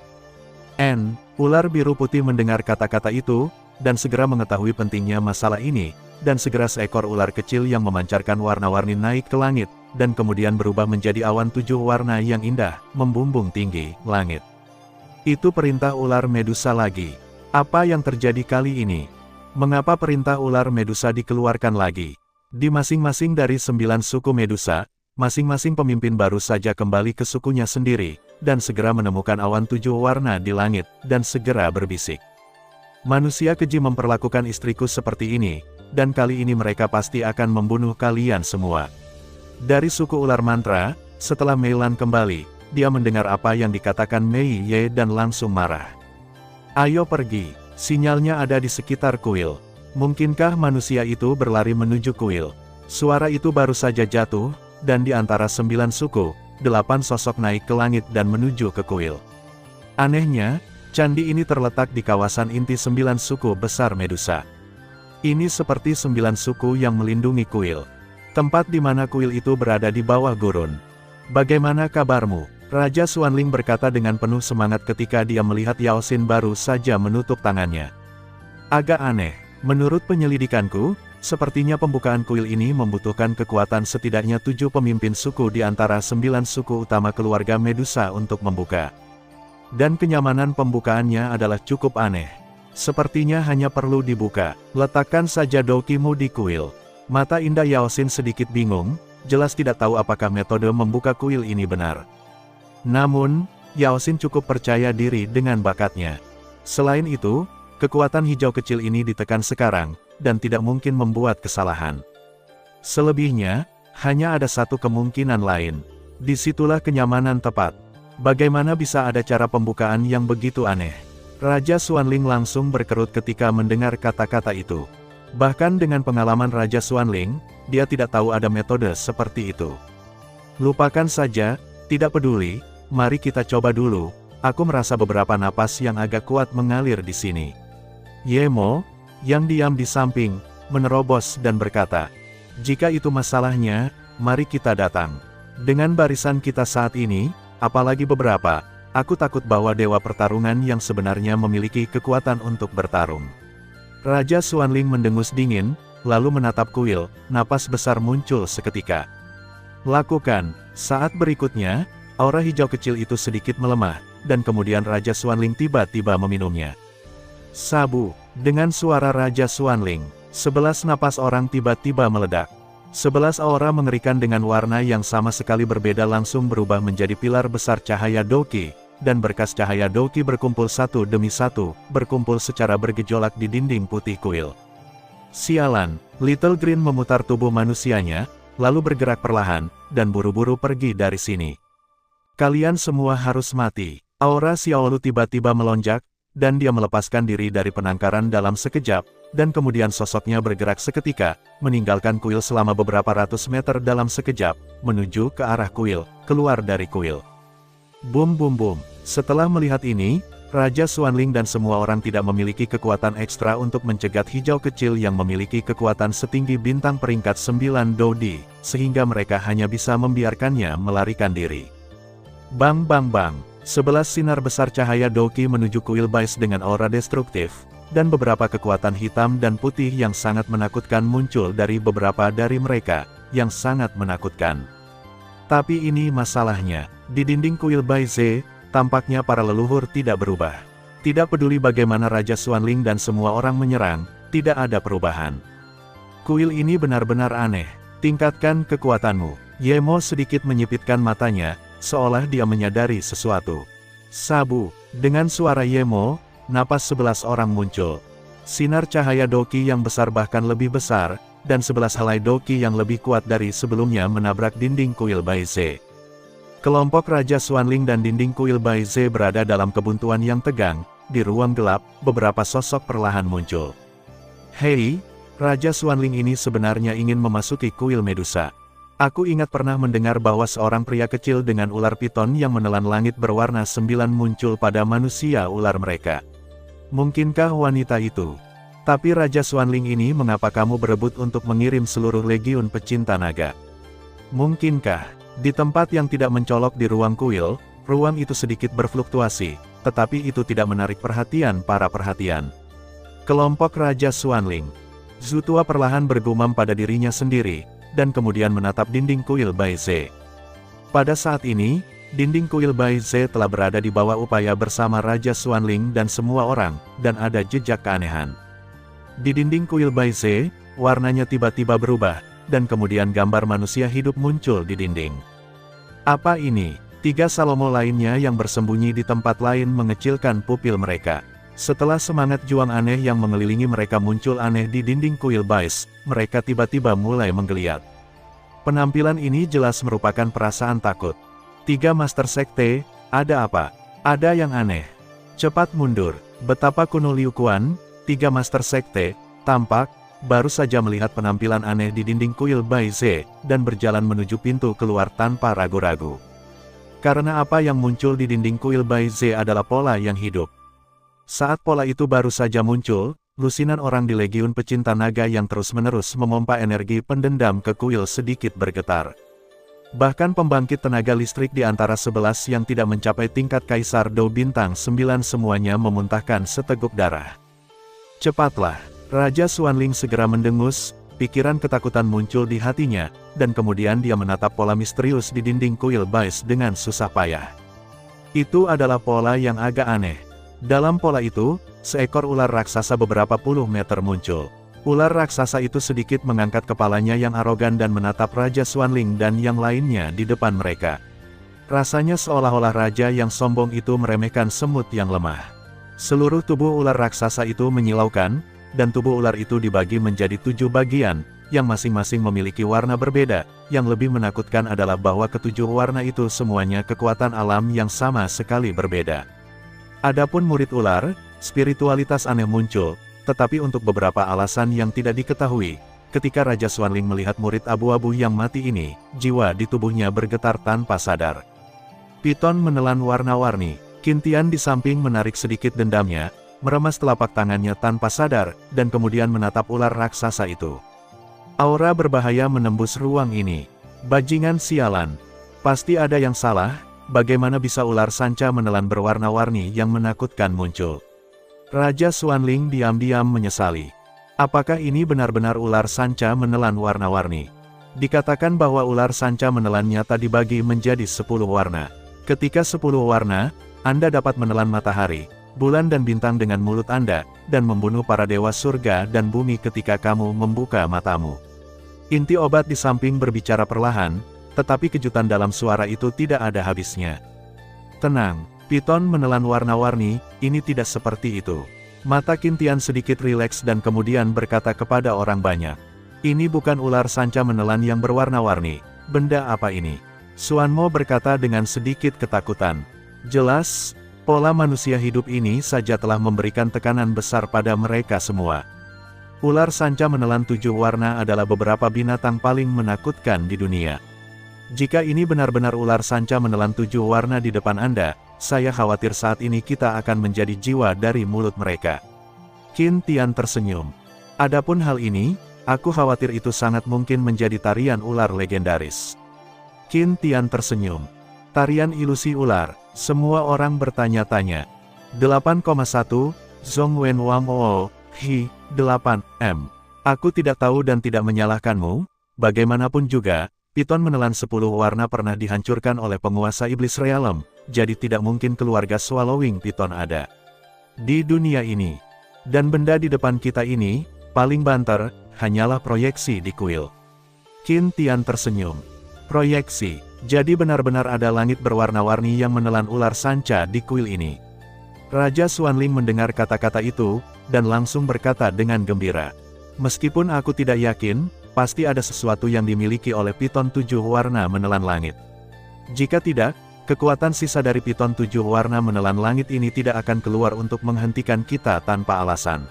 Ular biru putih mendengar kata-kata itu, dan segera mengetahui pentingnya masalah ini, dan segera seekor ular kecil yang memancarkan warna-warni naik ke langit, dan kemudian berubah menjadi awan 7 warna yang indah, membumbung tinggi langit. Itu perintah ular Medusa lagi. Apa yang terjadi kali ini? Mengapa perintah ular Medusa dikeluarkan lagi? Di masing-masing dari 9 suku Medusa, masing-masing pemimpin baru saja kembali ke sukunya sendiri, dan segera menemukan awan 7 warna di langit, dan segera berbisik. Manusia keji memperlakukan istriku seperti ini, dan kali ini mereka pasti akan membunuh kalian semua. Dari suku ular mantra, setelah Meilan kembali, dia mendengar apa yang dikatakan Mei Ye dan langsung marah. Ayo pergi. Sinyalnya ada di sekitar kuil. Mungkinkah manusia itu berlari menuju kuil? Suara itu baru saja jatuh, dan di antara 9 suku, 8 sosok naik ke langit dan menuju ke kuil. Anehnya, candi ini terletak di kawasan inti 9 suku besar Medusa. Ini seperti 9 suku yang melindungi kuil. Tempat di mana kuil itu berada di bawah gurun. Bagaimana kabarmu? Raja Xuanling berkata dengan penuh semangat ketika dia melihat Yao Xin baru saja menutup tangannya. Agak aneh, menurut penyelidikanku, sepertinya pembukaan kuil ini membutuhkan kekuatan setidaknya 7 pemimpin suku di antara 9 suku utama keluarga Medusa untuk membuka. Dan kenyamanan pembukaannya adalah cukup aneh. Sepertinya hanya perlu dibuka. Letakkan saja dokimu di kuil. Mata indah Yao Xin sedikit bingung, jelas tidak tahu apakah metode membuka kuil ini benar. Namun, Yao Xin cukup percaya diri dengan bakatnya. Selain itu, kekuatan hijau kecil ini ditekan sekarang, dan tidak mungkin membuat kesalahan. Selebihnya, hanya ada satu kemungkinan lain. Disitulah kenyamanan tepat. Bagaimana bisa ada cara pembukaan yang begitu aneh? Raja Xuanling langsung berkerut ketika mendengar kata-kata itu. Bahkan dengan pengalaman Raja Xuanling, dia tidak tahu ada metode seperti itu. Lupakan saja, tidak peduli. Mari kita coba dulu. Aku merasa beberapa napas yang agak kuat mengalir di sini. Ye Mo, yang diam di samping, menerobos dan berkata, jika itu masalahnya, mari kita datang. Dengan barisan kita saat ini, apalagi beberapa, aku takut bahwa dewa pertarungan yang sebenarnya memiliki kekuatan untuk bertarung. Raja Xuanling mendengus dingin, lalu menatap kuil, napas besar muncul seketika. Lakukan. Saat berikutnya, aura hijau kecil itu sedikit melemah, dan kemudian Raja Xuanling tiba-tiba meminumnya. Sabu, dengan suara Raja Xuanling, 11 napas orang tiba-tiba meledak. 11 aura mengerikan dengan warna yang sama sekali berbeda langsung berubah menjadi pilar besar cahaya Doqi, dan berkas cahaya Doqi berkumpul satu demi satu, berkumpul secara bergejolak di dinding putih kuil. Sialan, Little Green memutar tubuh manusianya, lalu bergerak perlahan, dan buru-buru pergi dari sini. Kalian semua harus mati. Aura Xiaolu tiba-tiba melonjak, dan dia melepaskan diri dari penangkaran dalam sekejap, dan kemudian sosoknya bergerak seketika, meninggalkan kuil selama beberapa ratus meter dalam sekejap, menuju ke arah kuil, keluar dari kuil. Bum bum bum. Setelah melihat ini, Raja Xuanling dan semua orang tidak memiliki kekuatan ekstra untuk mencegat hijau kecil yang memiliki kekuatan setinggi bintang peringkat 9 Dodi, sehingga mereka hanya bisa membiarkannya melarikan diri. Bang bang bang. 11 sinar besar cahaya Doki menuju kuil Bais dengan aura destruktif, dan beberapa kekuatan hitam dan putih yang sangat menakutkan muncul dari beberapa dari mereka, yang sangat menakutkan. Tapi ini masalahnya, di dinding kuil Baize, tampaknya para leluhur tidak berubah. Tidak peduli bagaimana Raja Xuanling dan semua orang menyerang, tidak ada perubahan. Kuil ini benar-benar aneh, tingkatkan kekuatanmu. Yemo sedikit menyipitkan matanya, seolah dia menyadari sesuatu. Sabu, dengan suara Yemo, napas 11 orang muncul. Sinar cahaya Doki yang besar bahkan lebih besar, dan 11 helai Doki yang lebih kuat dari sebelumnya menabrak dinding kuil Baize. Kelompok Raja Xuanling dan dinding kuil Baize berada dalam kebuntuan yang tegang. Di ruang gelap, beberapa sosok perlahan muncul. Hei, Raja Xuanling ini sebenarnya ingin memasuki kuil Medusa. Aku ingat pernah mendengar bahwa seorang pria kecil dengan ular piton yang menelan langit berwarna 9 muncul pada manusia ular mereka. Mungkinkah wanita itu? Tapi Raja Xuanling ini mengapa kamu berebut untuk mengirim seluruh legiun pecinta naga? Mungkinkah? Di tempat yang tidak mencolok di ruang kuil, ruang itu sedikit berfluktuasi, tetapi itu tidak menarik perhatian para perhatian. Kelompok Raja Xuanling. Zutua perlahan bergumam pada dirinya sendiri, dan kemudian menatap dinding kuil Baize. Pada saat ini, dinding kuil Baize telah berada di bawah upaya bersama Raja Xuanling dan semua orang, dan ada jejak keanehan. Di dinding kuil Baize, warnanya tiba-tiba berubah, dan kemudian gambar manusia hidup muncul di dinding. Apa ini? 3 Salomo lainnya yang bersembunyi di tempat lain mengecilkan pupil mereka. Setelah semangat juang aneh yang mengelilingi mereka muncul aneh di dinding kuil Bais, mereka tiba-tiba mulai menggeliat. Penampilan ini jelas merupakan perasaan takut. 3 Master Sekte, ada apa? Ada yang aneh. Cepat mundur. Betapa kuno Liu Quan, 3 Master Sekte, tampak, baru saja melihat penampilan aneh di dinding kuil Baize, dan berjalan menuju pintu keluar tanpa ragu-ragu. Karena apa yang muncul di dinding kuil Baize adalah pola yang hidup. Saat pola itu baru saja muncul, lusinan orang di Legiun Pecinta Naga yang terus-menerus memompa energi pendendam ke kuil sedikit bergetar. Bahkan pembangkit tenaga listrik di antara 11 yang tidak mencapai tingkat Kaisar Dou Bintang 9 semuanya memuntahkan seteguk darah. Cepatlah, Raja Xuanling segera mendengus, pikiran ketakutan muncul di hatinya, dan kemudian dia menatap pola misterius di dinding kuil Bais dengan susah payah. Itu adalah pola yang agak aneh. Dalam pola itu, seekor ular raksasa beberapa puluh meter muncul. Ular raksasa itu sedikit mengangkat kepalanya yang arogan dan menatap Raja Xuanling dan yang lainnya di depan mereka. Rasanya seolah-olah raja yang sombong itu meremehkan semut yang lemah. Seluruh tubuh ular raksasa itu menyilaukan, dan tubuh ular itu dibagi menjadi 7 bagian, yang masing-masing memiliki warna berbeda. Yang lebih menakutkan adalah bahwa ketujuh warna itu semuanya kekuatan alam yang sama sekali berbeda. Adapun murid ular, spiritualitas aneh muncul, tetapi untuk beberapa alasan yang tidak diketahui, ketika Raja Xuanling melihat murid abu-abu yang mati ini, jiwa di tubuhnya bergetar tanpa sadar. Piton menelan warna-warni, Qintian di samping menarik sedikit dendamnya, meremas telapak tangannya tanpa sadar, dan kemudian menatap ular raksasa itu. Aura berbahaya menembus ruang ini. Bajingan sialan. Pasti ada yang salah. Bagaimana bisa ular sanca menelan berwarna-warni yang menakutkan muncul? Raja Xuanling diam-diam menyesali. Apakah ini benar-benar ular sanca menelan warna-warni? Dikatakan bahwa ular sanca menelannya tadi dibagi menjadi 10 warna. Ketika 10 warna, Anda dapat menelan matahari, bulan dan bintang dengan mulut Anda, dan membunuh para dewa surga dan bumi ketika kamu membuka matamu. Inti obat di samping berbicara perlahan, tetapi kejutan dalam suara itu tidak ada habisnya. Tenang, Piton menelan warna-warni, ini tidak seperti itu. Mata Qintian sedikit rileks dan kemudian berkata kepada orang banyak. Ini bukan ular sanca menelan yang berwarna-warni, benda apa ini? Xuanmo berkata dengan sedikit ketakutan. Jelas, pola manusia hidup ini saja telah memberikan tekanan besar pada mereka semua. Ular sanca menelan 7 warna adalah beberapa binatang paling menakutkan di dunia. Jika ini benar-benar ular sanca menelan 7 warna di depan Anda, saya khawatir saat ini kita akan menjadi jiwa dari mulut mereka. Qin Tian tersenyum. Adapun hal ini, aku khawatir itu sangat mungkin menjadi tarian ular legendaris. Qin Tian tersenyum. Tarian ilusi ular, semua orang bertanya-tanya. 8,1, Zhong Wen Wang Oo, Hi, 8M. Aku tidak tahu dan tidak menyalahkanmu, bagaimanapun juga, piton menelan 10 warna pernah dihancurkan oleh penguasa iblis realm, jadi tidak mungkin keluarga swallowing piton ada di dunia ini. Dan benda di depan kita ini, paling banter, hanyalah proyeksi di kuil. Qin Tian tersenyum. Proyeksi, jadi benar-benar ada langit berwarna-warni yang menelan ular sanca di kuil ini. Raja Xuanling mendengar kata-kata itu, dan langsung berkata dengan gembira. Meskipun aku tidak yakin, pasti ada sesuatu yang dimiliki oleh piton 7 warna menelan langit. Jika tidak, kekuatan sisa dari piton 7 warna menelan langit ini tidak akan keluar untuk menghentikan kita tanpa alasan.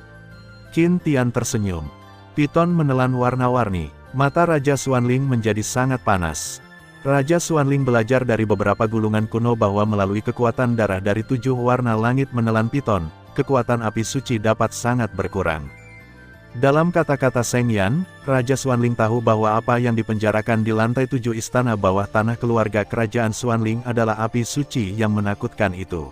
Qin Tian tersenyum. Piton menelan warna-warni, mata Raja Xuanling menjadi sangat panas. Raja Xuanling belajar dari beberapa gulungan kuno bahwa melalui kekuatan darah dari 7 warna langit menelan piton, kekuatan api suci dapat sangat berkurang. Dalam kata-kata Seng Yan, Raja Xuanling tahu bahwa apa yang dipenjarakan di lantai 7 istana bawah tanah keluarga kerajaan Xuanling adalah api suci yang menakutkan itu.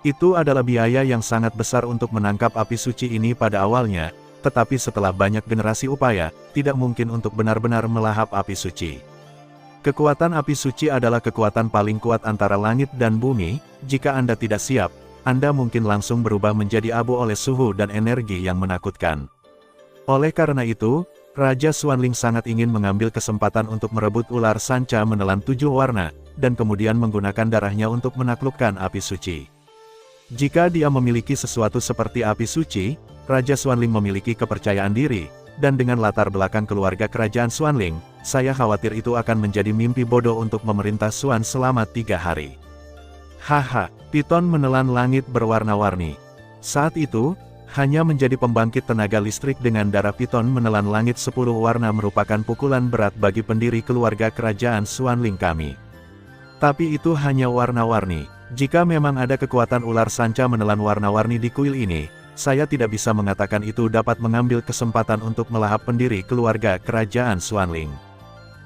Itu adalah biaya yang sangat besar untuk menangkap api suci ini pada awalnya, tetapi setelah banyak generasi upaya, tidak mungkin untuk benar-benar melahap api suci. Kekuatan api suci adalah kekuatan paling kuat antara langit dan bumi. Jika Anda tidak siap, Anda mungkin langsung berubah menjadi abu oleh suhu dan energi yang menakutkan. Oleh karena itu, Raja Xuanling sangat ingin mengambil kesempatan untuk merebut ular sanca menelan 7 warna, dan kemudian menggunakan darahnya untuk menaklukkan api suci. Jika dia memiliki sesuatu seperti api suci, Raja Xuanling memiliki kepercayaan diri, dan dengan latar belakang keluarga kerajaan Xuanling, saya khawatir itu akan menjadi mimpi bodoh untuk memerintah Xuan selama 3 hari. Haha, piton menelan langit berwarna-warni. Saat itu, hanya menjadi pembangkit tenaga listrik dengan darah piton menelan langit 10 warna merupakan pukulan berat bagi pendiri keluarga kerajaan Xuanling kami. Tapi itu hanya warna-warni. Jika memang ada kekuatan ular sanca menelan warna-warni di kuil ini, saya tidak bisa mengatakan itu dapat mengambil kesempatan untuk melahap pendiri keluarga kerajaan Xuanling.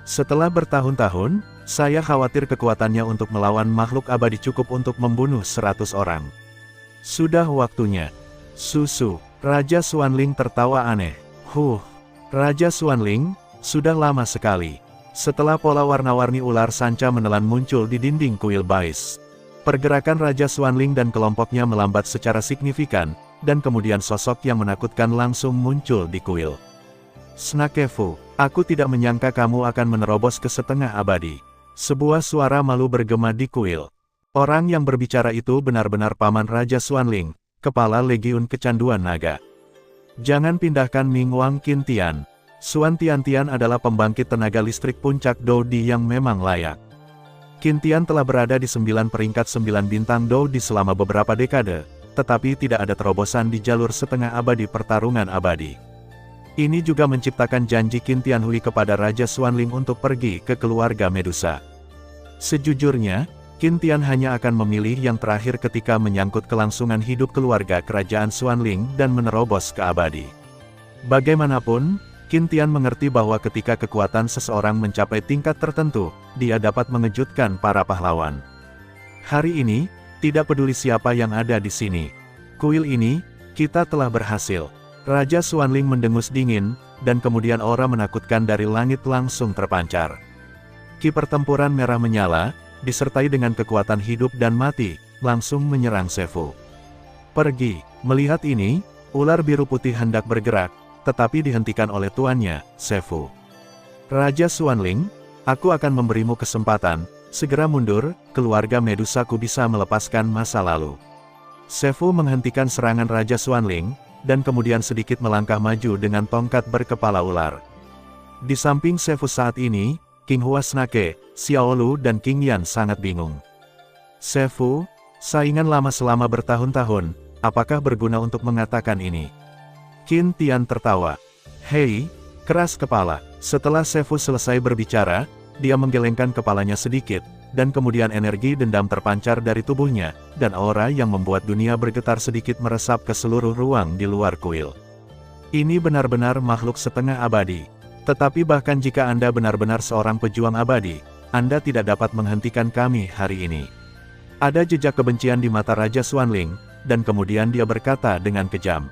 Setelah bertahun-tahun, saya khawatir kekuatannya untuk melawan makhluk abadi cukup untuk membunuh 100 orang. Sudah waktunya. Susu, Raja Xuanling tertawa aneh. Raja Xuanling, sudah lama sekali. Setelah pola warna-warni ular sanca menelan muncul di dinding kuil Bais, pergerakan Raja Xuanling dan kelompoknya melambat secara signifikan, dan kemudian sosok yang menakutkan langsung muncul di kuil. Snakefu, aku tidak menyangka kamu akan menerobos ke setengah abadi. Sebuah suara malu bergema di kuil. Orang yang berbicara itu benar-benar paman Raja Xuanling, kepala Legiun Kecanduan Naga. Jangan pindahkan Ming Wang Qin Tian. Xuan Tian adalah pembangkit tenaga listrik puncak Doudi yang memang layak. Qin Tian telah berada di 9 peringkat 9 bintang Doudi selama beberapa dekade, tetapi tidak ada terobosan di jalur setengah abadi pertarungan abadi. Ini juga menciptakan janji Qin Tianhui kepada Raja Xuanling untuk pergi ke keluarga Medusa. Sejujurnya, Qin Tian hanya akan memilih yang terakhir ketika menyangkut kelangsungan hidup keluarga kerajaan Xuanling dan menerobos ke abadi. Bagaimanapun, Qin Tian mengerti bahwa ketika kekuatan seseorang mencapai tingkat tertentu, dia dapat mengejutkan para pahlawan. Hari ini, tidak peduli siapa yang ada di sini. Kuil ini, kita telah berhasil. Raja Xuanling mendengus dingin, dan kemudian aura menakutkan dari langit langsung terpancar. Ki pertempuran merah menyala, disertai dengan kekuatan hidup dan mati, langsung menyerang Sefu. Pergi, melihat ini, ular biru putih hendak bergerak, tetapi dihentikan oleh tuannya, Sefu. Raja Xuanling, aku akan memberimu kesempatan, segera mundur, keluarga Medusaku bisa melepaskan masa lalu. Sefu menghentikan serangan Raja Xuanling, dan kemudian sedikit melangkah maju dengan tongkat berkepala ular. Di samping Sefu saat ini, King Hua Snake, Xiao Lu dan King Yan sangat bingung. Sefu, saingan lama selama bertahun-tahun, apakah berguna untuk mengatakan ini? Qin Tian tertawa. Hei, keras kepala. Setelah Sefu selesai berbicara, dia menggelengkan kepalanya sedikit, dan kemudian energi dendam terpancar dari tubuhnya, dan aura yang membuat dunia bergetar sedikit meresap ke seluruh ruang di luar kuil. Ini benar-benar makhluk setengah abadi. Tetapi bahkan jika Anda benar-benar seorang pejuang abadi, Anda tidak dapat menghentikan kami hari ini. Ada jejak kebencian di mata Raja Xuanling, dan kemudian dia berkata dengan kejam.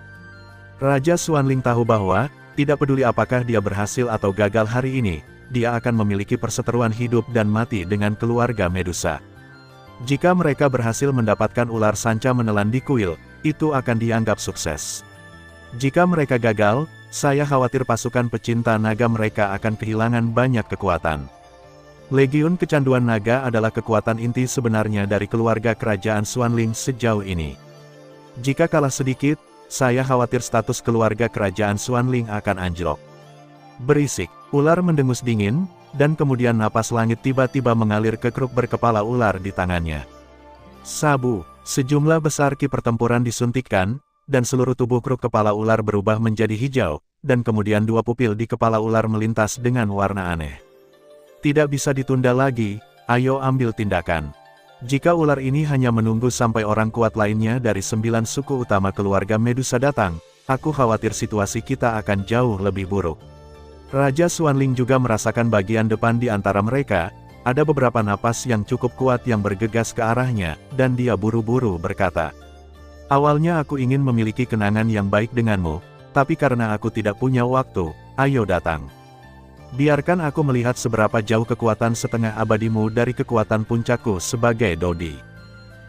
Raja Xuanling tahu bahwa, tidak peduli apakah dia berhasil atau gagal hari ini, dia akan memiliki perseteruan hidup dan mati dengan keluarga Medusa. Jika mereka berhasil mendapatkan ular sanca menelan di kuil, itu akan dianggap sukses. Jika mereka gagal, saya khawatir pasukan pecinta naga mereka akan kehilangan banyak kekuatan. Legiun Kecanduan Naga adalah kekuatan inti sebenarnya dari keluarga kerajaan Xuanling sejauh ini. Jika kalah sedikit, saya khawatir status keluarga kerajaan Xuanling akan anjlok. Berisik, ular mendengus dingin, dan kemudian napas langit tiba-tiba mengalir ke kruk berkepala ular di tangannya. Sabu, sejumlah besar ki pertempuran disuntikkan, dan seluruh tubuh kruk kepala ular berubah menjadi hijau, dan kemudian dua pupil di kepala ular melintas dengan warna aneh. Tidak bisa ditunda lagi, ayo ambil tindakan. Jika ular ini hanya menunggu sampai orang kuat lainnya dari 9 suku utama keluarga Medusa datang, aku khawatir situasi kita akan jauh lebih buruk. Raja Xuanling juga merasakan bagian depan di antara mereka, ada beberapa napas yang cukup kuat yang bergegas ke arahnya, dan dia buru-buru berkata, awalnya aku ingin memiliki kenangan yang baik denganmu, tapi karena aku tidak punya waktu, ayo datang. Biarkan aku melihat seberapa jauh kekuatan setengah abadimu dari kekuatan puncakku sebagai Dodi.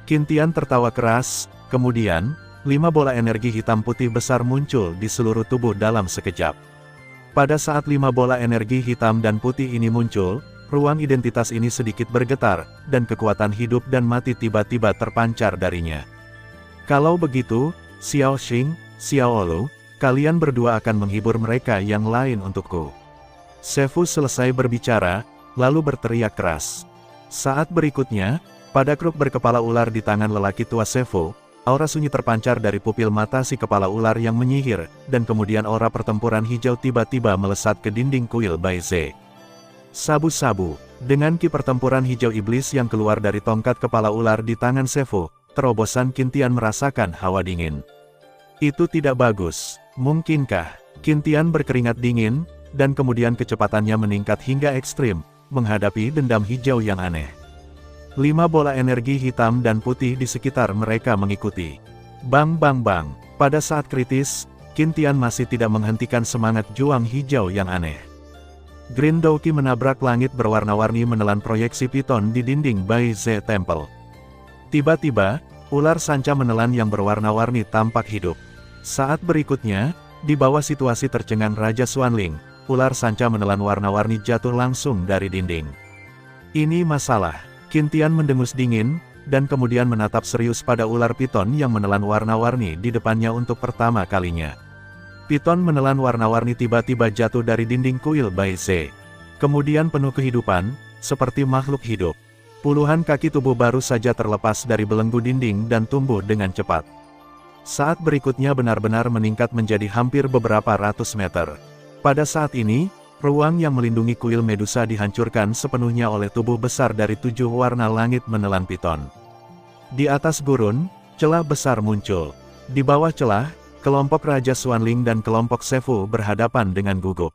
Qin Tian tertawa keras, kemudian, 5 bola energi hitam putih besar muncul di seluruh tubuh dalam sekejap. Pada saat 5 bola energi hitam dan putih ini muncul, ruang identitas ini sedikit bergetar, dan kekuatan hidup dan mati tiba-tiba terpancar darinya. Kalau begitu, Xiao Xing, Xiao Lu, kalian berdua akan menghibur mereka yang lain untukku. Sefu selesai berbicara, lalu berteriak keras. Saat berikutnya, pada kruk berkepala ular di tangan lelaki tua Sefu, aura sunyi terpancar dari pupil mata si kepala ular yang menyihir, dan kemudian aura pertempuran hijau tiba-tiba melesat ke dinding kuil Baize. Sabu-sabu, dengan ki pertempuran hijau iblis yang keluar dari tongkat kepala ular di tangan Sefu, terobosan Qin Tian merasakan hawa dingin. Itu tidak bagus, mungkinkah? Qin Tian berkeringat dingin, dan kemudian kecepatannya meningkat hingga ekstrim, menghadapi dendam hijau yang aneh. 5 bola energi hitam dan putih di sekitar mereka mengikuti. Bang bang bang, pada saat kritis, Qin Tian masih tidak menghentikan semangat juang hijau yang aneh. Green Douki menabrak langit berwarna-warni menelan proyeksi piton di dinding Baize Temple. Tiba-tiba, ular sanca menelan yang berwarna-warni tampak hidup. Saat berikutnya, di bawah situasi tercengang Raja Xuanling, ular sanca menelan warna-warni jatuh langsung dari dinding. Ini masalah. Qin Tian mendengus dingin, dan kemudian menatap serius pada ular piton yang menelan warna-warni di depannya untuk pertama kalinya. Piton menelan warna-warni tiba-tiba jatuh dari dinding kuil Baize. Kemudian penuh kehidupan, seperti makhluk hidup. Puluhan kaki tubuh baru saja terlepas dari belenggu dinding dan tumbuh dengan cepat. Saat berikutnya benar-benar meningkat menjadi hampir beberapa ratus meter. Pada saat ini, ruang yang melindungi kuil Medusa dihancurkan sepenuhnya oleh tubuh besar dari 7 warna langit menelan piton. Di atas gurun, celah besar muncul. Di bawah celah, kelompok Raja Xuanling dan kelompok Sefu berhadapan dengan gugup.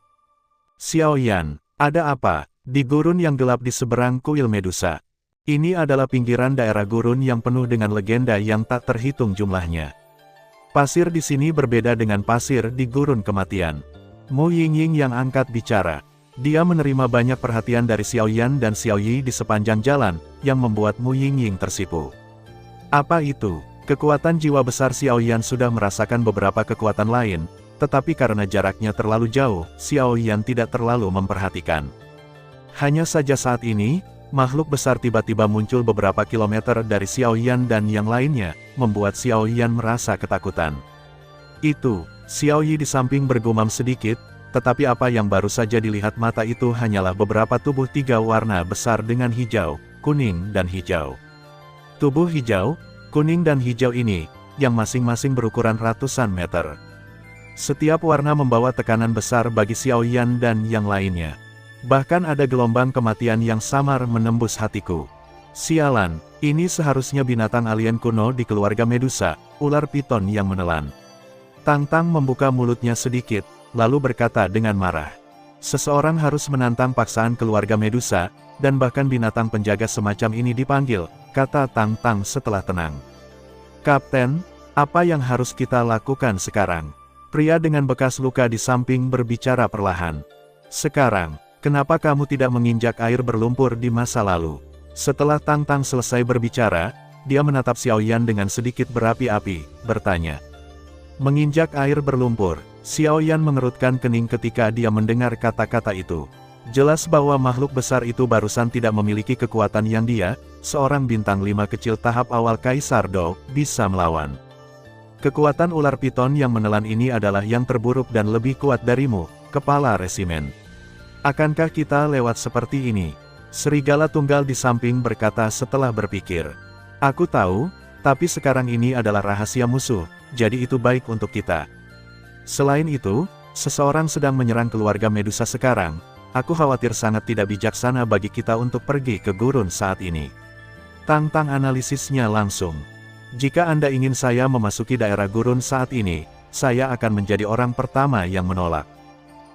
Xiao Yan, ada apa? Di gurun yang gelap di seberang kuil Medusa. Ini adalah pinggiran daerah gurun yang penuh dengan legenda yang tak terhitung jumlahnya. Pasir di sini berbeda dengan pasir di gurun kematian. Mu Yingying yang angkat bicara. Dia menerima banyak perhatian dari Xiao Yan dan Xiao Yi di sepanjang jalan, yang membuat Mu Yingying tersipu. Apa itu? Kekuatan jiwa besar Xiao Yan sudah merasakan beberapa kekuatan lain, tetapi karena jaraknya terlalu jauh, Xiao Yan tidak terlalu memperhatikan. Hanya saja saat ini, makhluk besar tiba-tiba muncul beberapa kilometer dari Xiao Yan dan yang lainnya, membuat Xiao Yan merasa ketakutan. Itu, Xiao Yi di samping bergumam sedikit, tetapi apa yang baru saja dilihat mata itu hanyalah beberapa tubuh 3 warna besar dengan hijau, kuning dan hijau. Tubuh hijau, kuning dan hijau ini, yang masing-masing berukuran ratusan meter. Setiap warna membawa tekanan besar bagi Xiaoyan dan yang lainnya. Bahkan ada gelombang kematian yang samar menembus hatiku. Sialan, ini seharusnya binatang alien kuno di keluarga Medusa, ular piton yang menelan. Tang Tang membuka mulutnya sedikit, lalu berkata dengan marah. Seseorang harus menantang paksaan keluarga Medusa, dan bahkan binatang penjaga semacam ini dipanggil, kata Tang Tang setelah tenang. Kapten, apa yang harus kita lakukan sekarang? Pria dengan bekas luka di samping berbicara perlahan. Sekarang, kenapa kamu tidak menginjak air berlumpur di masa lalu? Setelah Tang Tang selesai berbicara, dia menatap Xiaoyan dengan sedikit berapi-api, bertanya. Menginjak air berlumpur, Xiaoyan mengerutkan kening ketika dia mendengar kata-kata itu. Jelas bahwa makhluk besar itu barusan tidak memiliki kekuatan yang dia, seorang bintang 5 kecil tahap awal Kaisar Dou, bisa melawan. Kekuatan ular piton yang menelan ini adalah yang terburuk dan lebih kuat darimu, kepala resimen. Akankah kita lewat seperti ini? Serigala tunggal di samping berkata setelah berpikir. Aku tahu, tapi sekarang ini adalah rahasia musuh, jadi itu baik untuk kita. Selain itu, seseorang sedang menyerang keluarga Medusa sekarang. Aku khawatir sangat tidak bijaksana bagi kita untuk pergi ke gurun saat ini. Tang Tang analisisnya langsung. Jika Anda ingin saya memasuki daerah gurun saat ini, saya akan menjadi orang pertama yang menolak.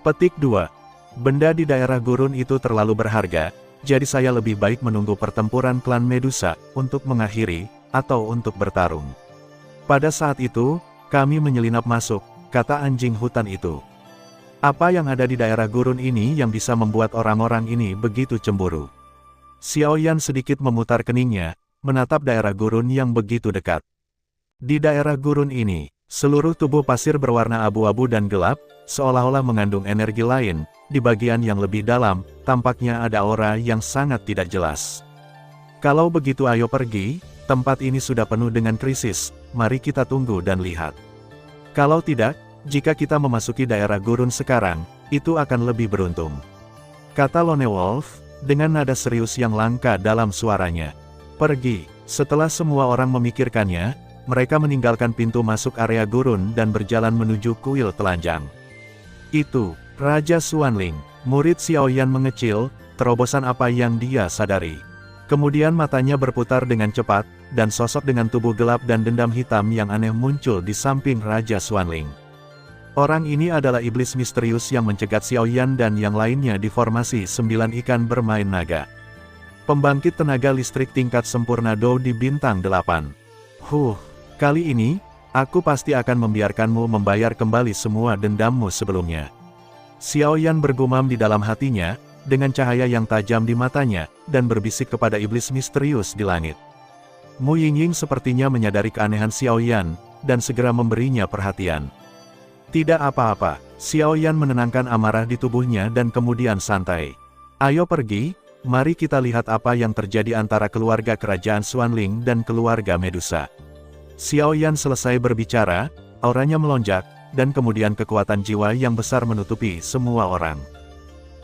Petik 2. Benda di daerah gurun itu terlalu berharga, jadi saya lebih baik menunggu pertempuran klan Medusa, untuk mengakhiri, atau untuk bertarung. Pada saat itu, kami menyelinap masuk, kata anjing hutan itu. Apa yang ada di daerah gurun ini yang bisa membuat orang-orang ini begitu cemburu? Xiaoyan sedikit memutar keningnya, menatap daerah gurun yang begitu dekat. Di daerah gurun ini, seluruh tubuh pasir berwarna abu-abu dan gelap, seolah-olah mengandung energi lain. Di bagian yang lebih dalam, tampaknya ada aura yang sangat tidak jelas. Kalau begitu ayo pergi, tempat ini sudah penuh dengan krisis, mari kita tunggu dan lihat. Kalau tidak, jika kita memasuki daerah gurun sekarang, itu akan lebih beruntung. Kata Lone Wolf, dengan nada serius yang langka dalam suaranya. Pergi. Setelah semua orang memikirkannya, mereka meninggalkan pintu masuk area gurun dan berjalan menuju kuil telanjang. Itu, Raja Xuanling. Murid Xiaoyan mengecil, terobosan apa yang dia sadari. Kemudian matanya berputar dengan cepat, dan sosok dengan tubuh gelap dan dendam hitam yang aneh muncul di samping Raja Xuanling. Orang ini adalah iblis misterius yang mencegat Xiaoyan dan yang lainnya di formasi 9 ikan bermain naga. Pembangkit tenaga listrik tingkat sempurna Dou di bintang 8. Kali ini, aku pasti akan membiarkanmu membayar kembali semua dendammu sebelumnya. Xiaoyan bergumam di dalam hatinya, dengan cahaya yang tajam di matanya, dan berbisik kepada iblis misterius di langit. Mu Yingying sepertinya menyadari keanehan Xiaoyan, dan segera memberinya perhatian. Tidak apa-apa, Xiaoyan menenangkan amarah di tubuhnya dan kemudian santai. Ayo pergi. Mari kita lihat apa yang terjadi antara keluarga kerajaan Xuanling dan keluarga Medusa. Xiaoyan selesai berbicara, auranya melonjak, dan kemudian kekuatan jiwa yang besar menutupi semua orang.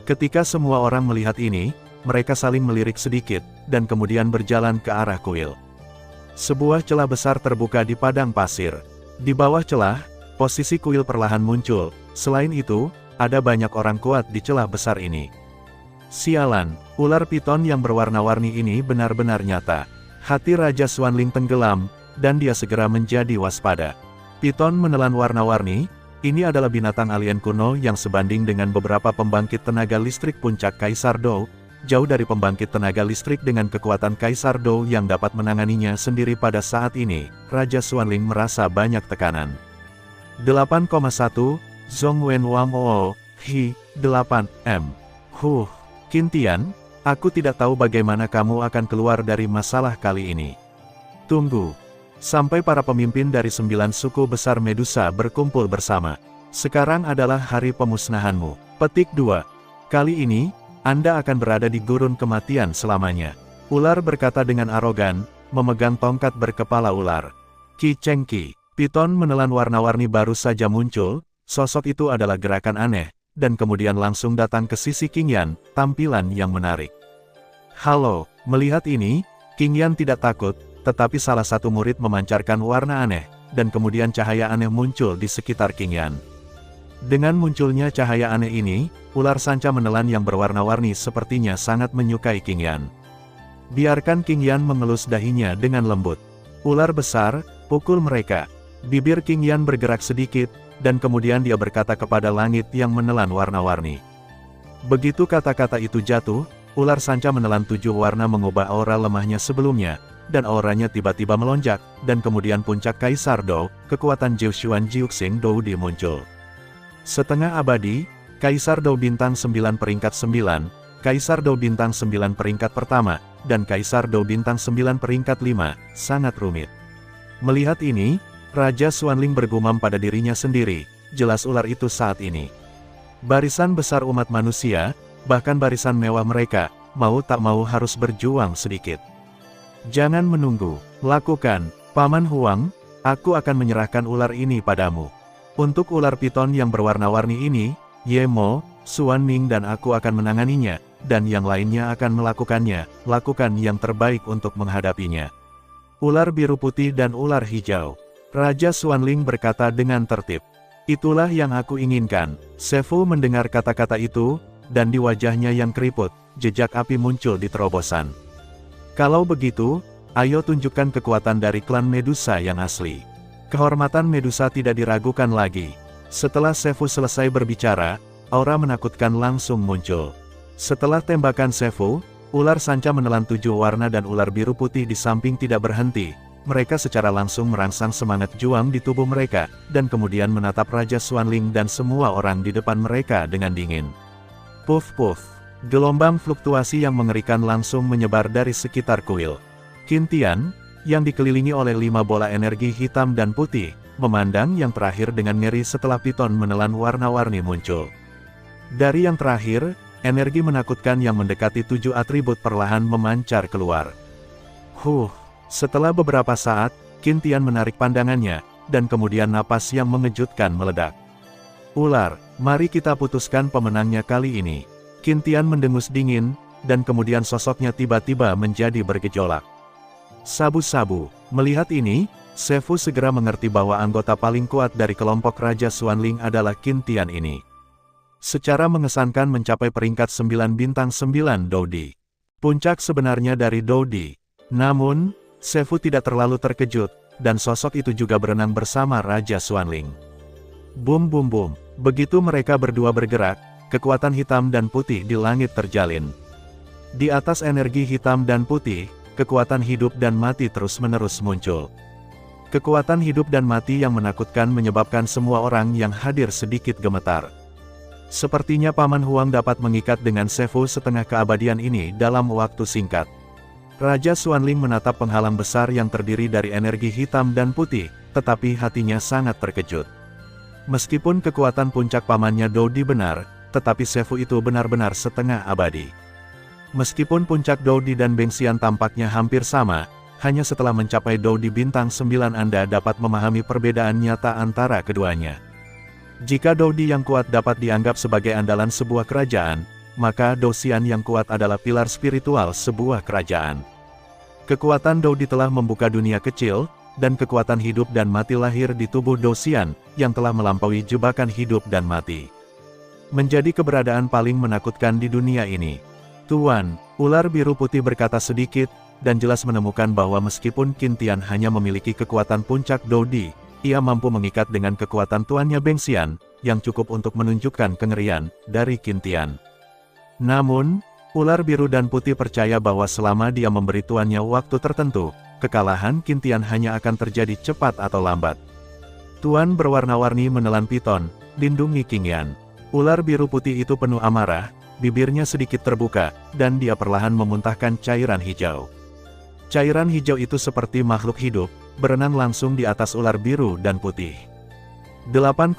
Ketika semua orang melihat ini, mereka saling melirik sedikit, dan kemudian berjalan ke arah kuil. Sebuah celah besar terbuka di padang pasir. Di bawah celah, posisi kuil perlahan muncul. Selain itu, ada banyak orang kuat di celah besar ini. Sialan, ular piton yang berwarna-warni ini benar-benar nyata. Hati Raja Xuanling tenggelam, dan dia segera menjadi waspada. Piton menelan warna-warni, ini adalah binatang alien kuno yang sebanding dengan beberapa pembangkit tenaga listrik puncak Kaisar Dou, jauh dari pembangkit tenaga listrik dengan kekuatan Kaisar Dou yang dapat menanganinya sendiri pada saat ini. Raja Xuanling merasa banyak tekanan. 8,1, Zhongwen Wang Oo, Hi, 8M. Qintian, aku tidak tahu bagaimana kamu akan keluar dari masalah kali ini. Tunggu. Sampai para pemimpin dari 9 suku besar Medusa berkumpul bersama. Sekarang adalah hari pemusnahanmu. Petik 2. Kali ini, Anda akan berada di gurun kematian selamanya. Ular berkata dengan arogan, memegang tongkat berkepala ular. Qi Cheng Qi. Piton menelan warna-warni baru saja muncul, sosok itu adalah gerakan aneh. Dan kemudian langsung datang ke sisi Qingyan, tampilan yang menarik. Halo, melihat ini, Qingyan tidak takut, tetapi salah satu murid memancarkan warna aneh, dan kemudian cahaya aneh muncul di sekitar Qingyan. Dengan munculnya cahaya aneh ini, ular sanca menelan yang berwarna-warni sepertinya sangat menyukai King Yan. Biarkan King Yan mengelus dahinya dengan lembut. Ular besar, pukul mereka. Bibir King Yan bergerak sedikit, dan kemudian dia berkata kepada langit yang menelan warna-warni. Begitu kata-kata itu jatuh, ular sanca menelan 7 warna mengubah aura lemahnya sebelumnya, dan auranya tiba-tiba melonjak, dan kemudian puncak Kaisar Dou, kekuatan Jiuxuan Jiuxing Doudi muncul. Setengah abadi, Kaisar Dou bintang 9 peringkat 9, Kaisar Dou bintang 9 peringkat pertama, dan Kaisar Dou bintang 9 peringkat 5, sangat rumit. Melihat ini, Raja Xuanling bergumam pada dirinya sendiri, jelas ular itu saat ini. Barisan besar umat manusia, bahkan barisan mewah mereka, mau tak mau harus berjuang sedikit. Jangan menunggu, lakukan, Paman Huang, aku akan menyerahkan ular ini padamu. Untuk ular piton yang berwarna-warni ini, Ye Mo, Xuan Ming dan aku akan menanganinya, dan yang lainnya akan melakukannya, lakukan yang terbaik untuk menghadapinya. Ular biru putih dan ular hijau. Raja Xuanling berkata dengan tertib. Itulah yang aku inginkan. Sefu mendengar kata-kata itu, dan di wajahnya yang keriput, jejak api muncul di terobosan. Kalau begitu, ayo tunjukkan kekuatan dari klan Medusa yang asli. Kehormatan Medusa tidak diragukan lagi. Setelah Sefu selesai berbicara, aura menakutkan langsung muncul. Setelah tembakan Sefu, ular sanca menelan 7 warna dan ular biru putih di samping tidak berhenti. Mereka secara langsung merangsang semangat juang di tubuh mereka, dan kemudian menatap Raja Xuanling dan semua orang di depan mereka dengan dingin. Puff-puff. Gelombang fluktuasi yang mengerikan langsung menyebar dari sekitar kuil. Qin Tian, yang dikelilingi oleh 5 bola energi hitam dan putih, memandang yang terakhir dengan ngeri setelah piton menelan warna-warni muncul. Dari yang terakhir, energi menakutkan yang mendekati 7 atribut perlahan memancar keluar. Setelah beberapa saat, Qin Tian menarik pandangannya, dan kemudian napas yang mengejutkan meledak. Ular, mari kita putuskan pemenangnya kali ini. Qin Tian mendengus dingin, dan kemudian sosoknya tiba-tiba menjadi bergejolak. Sabu-sabu. Melihat ini, Sefu segera mengerti bahwa anggota paling kuat dari kelompok Raja Xuanling adalah Qin Tian ini. Secara mengesankan mencapai peringkat 9 bintang 9 Doudi. Puncak sebenarnya dari Doudi. Namun, Sefu tidak terlalu terkejut, dan sosok itu juga berenang bersama Raja Xuanling. Bum bum bum. Begitu mereka berdua bergerak, kekuatan hitam dan putih di langit terjalin. Di atas energi hitam dan putih, kekuatan hidup dan mati terus-menerus muncul. Kekuatan hidup dan mati yang menakutkan menyebabkan semua orang yang hadir sedikit gemetar. Sepertinya Paman Huang dapat mengikat dengan Sefu setengah keabadian ini dalam waktu singkat. Raja Xuanling menatap penghalang besar yang terdiri dari energi hitam dan putih, tetapi hatinya sangat terkejut. Meskipun kekuatan puncak pamannya Doudi benar, tetapi Sefu itu benar-benar setengah abadi. Meskipun puncak Doudi dan Bengxian tampaknya hampir sama, hanya setelah mencapai Doudi bintang 9 Anda dapat memahami perbedaan nyata antara keduanya. Jika Doudi yang kuat dapat dianggap sebagai andalan sebuah kerajaan, maka Douxian yang kuat adalah pilar spiritual sebuah kerajaan. Kekuatan Doudi telah membuka dunia kecil, dan kekuatan hidup dan mati lahir di tubuh Douxian, yang telah melampaui jebakan hidup dan mati. Menjadi keberadaan paling menakutkan di dunia ini. Tuan, ular biru putih berkata sedikit, dan jelas menemukan bahwa meskipun Qin Tian hanya memiliki kekuatan puncak Doudi, ia mampu mengikat dengan kekuatan tuannya Bengxian, yang cukup untuk menunjukkan kengerian dari Qin Tian. Namun, ular biru dan putih percaya bahwa selama dia memberi tuannya waktu tertentu, kekalahan Qin Tian hanya akan terjadi cepat atau lambat. Tuan berwarna-warni menelan piton, lindungi King Yan. Ular biru putih itu penuh amarah, bibirnya sedikit terbuka, dan dia perlahan memuntahkan cairan hijau. Cairan hijau itu seperti makhluk hidup, berenang langsung di atas ular biru dan putih. 8,1,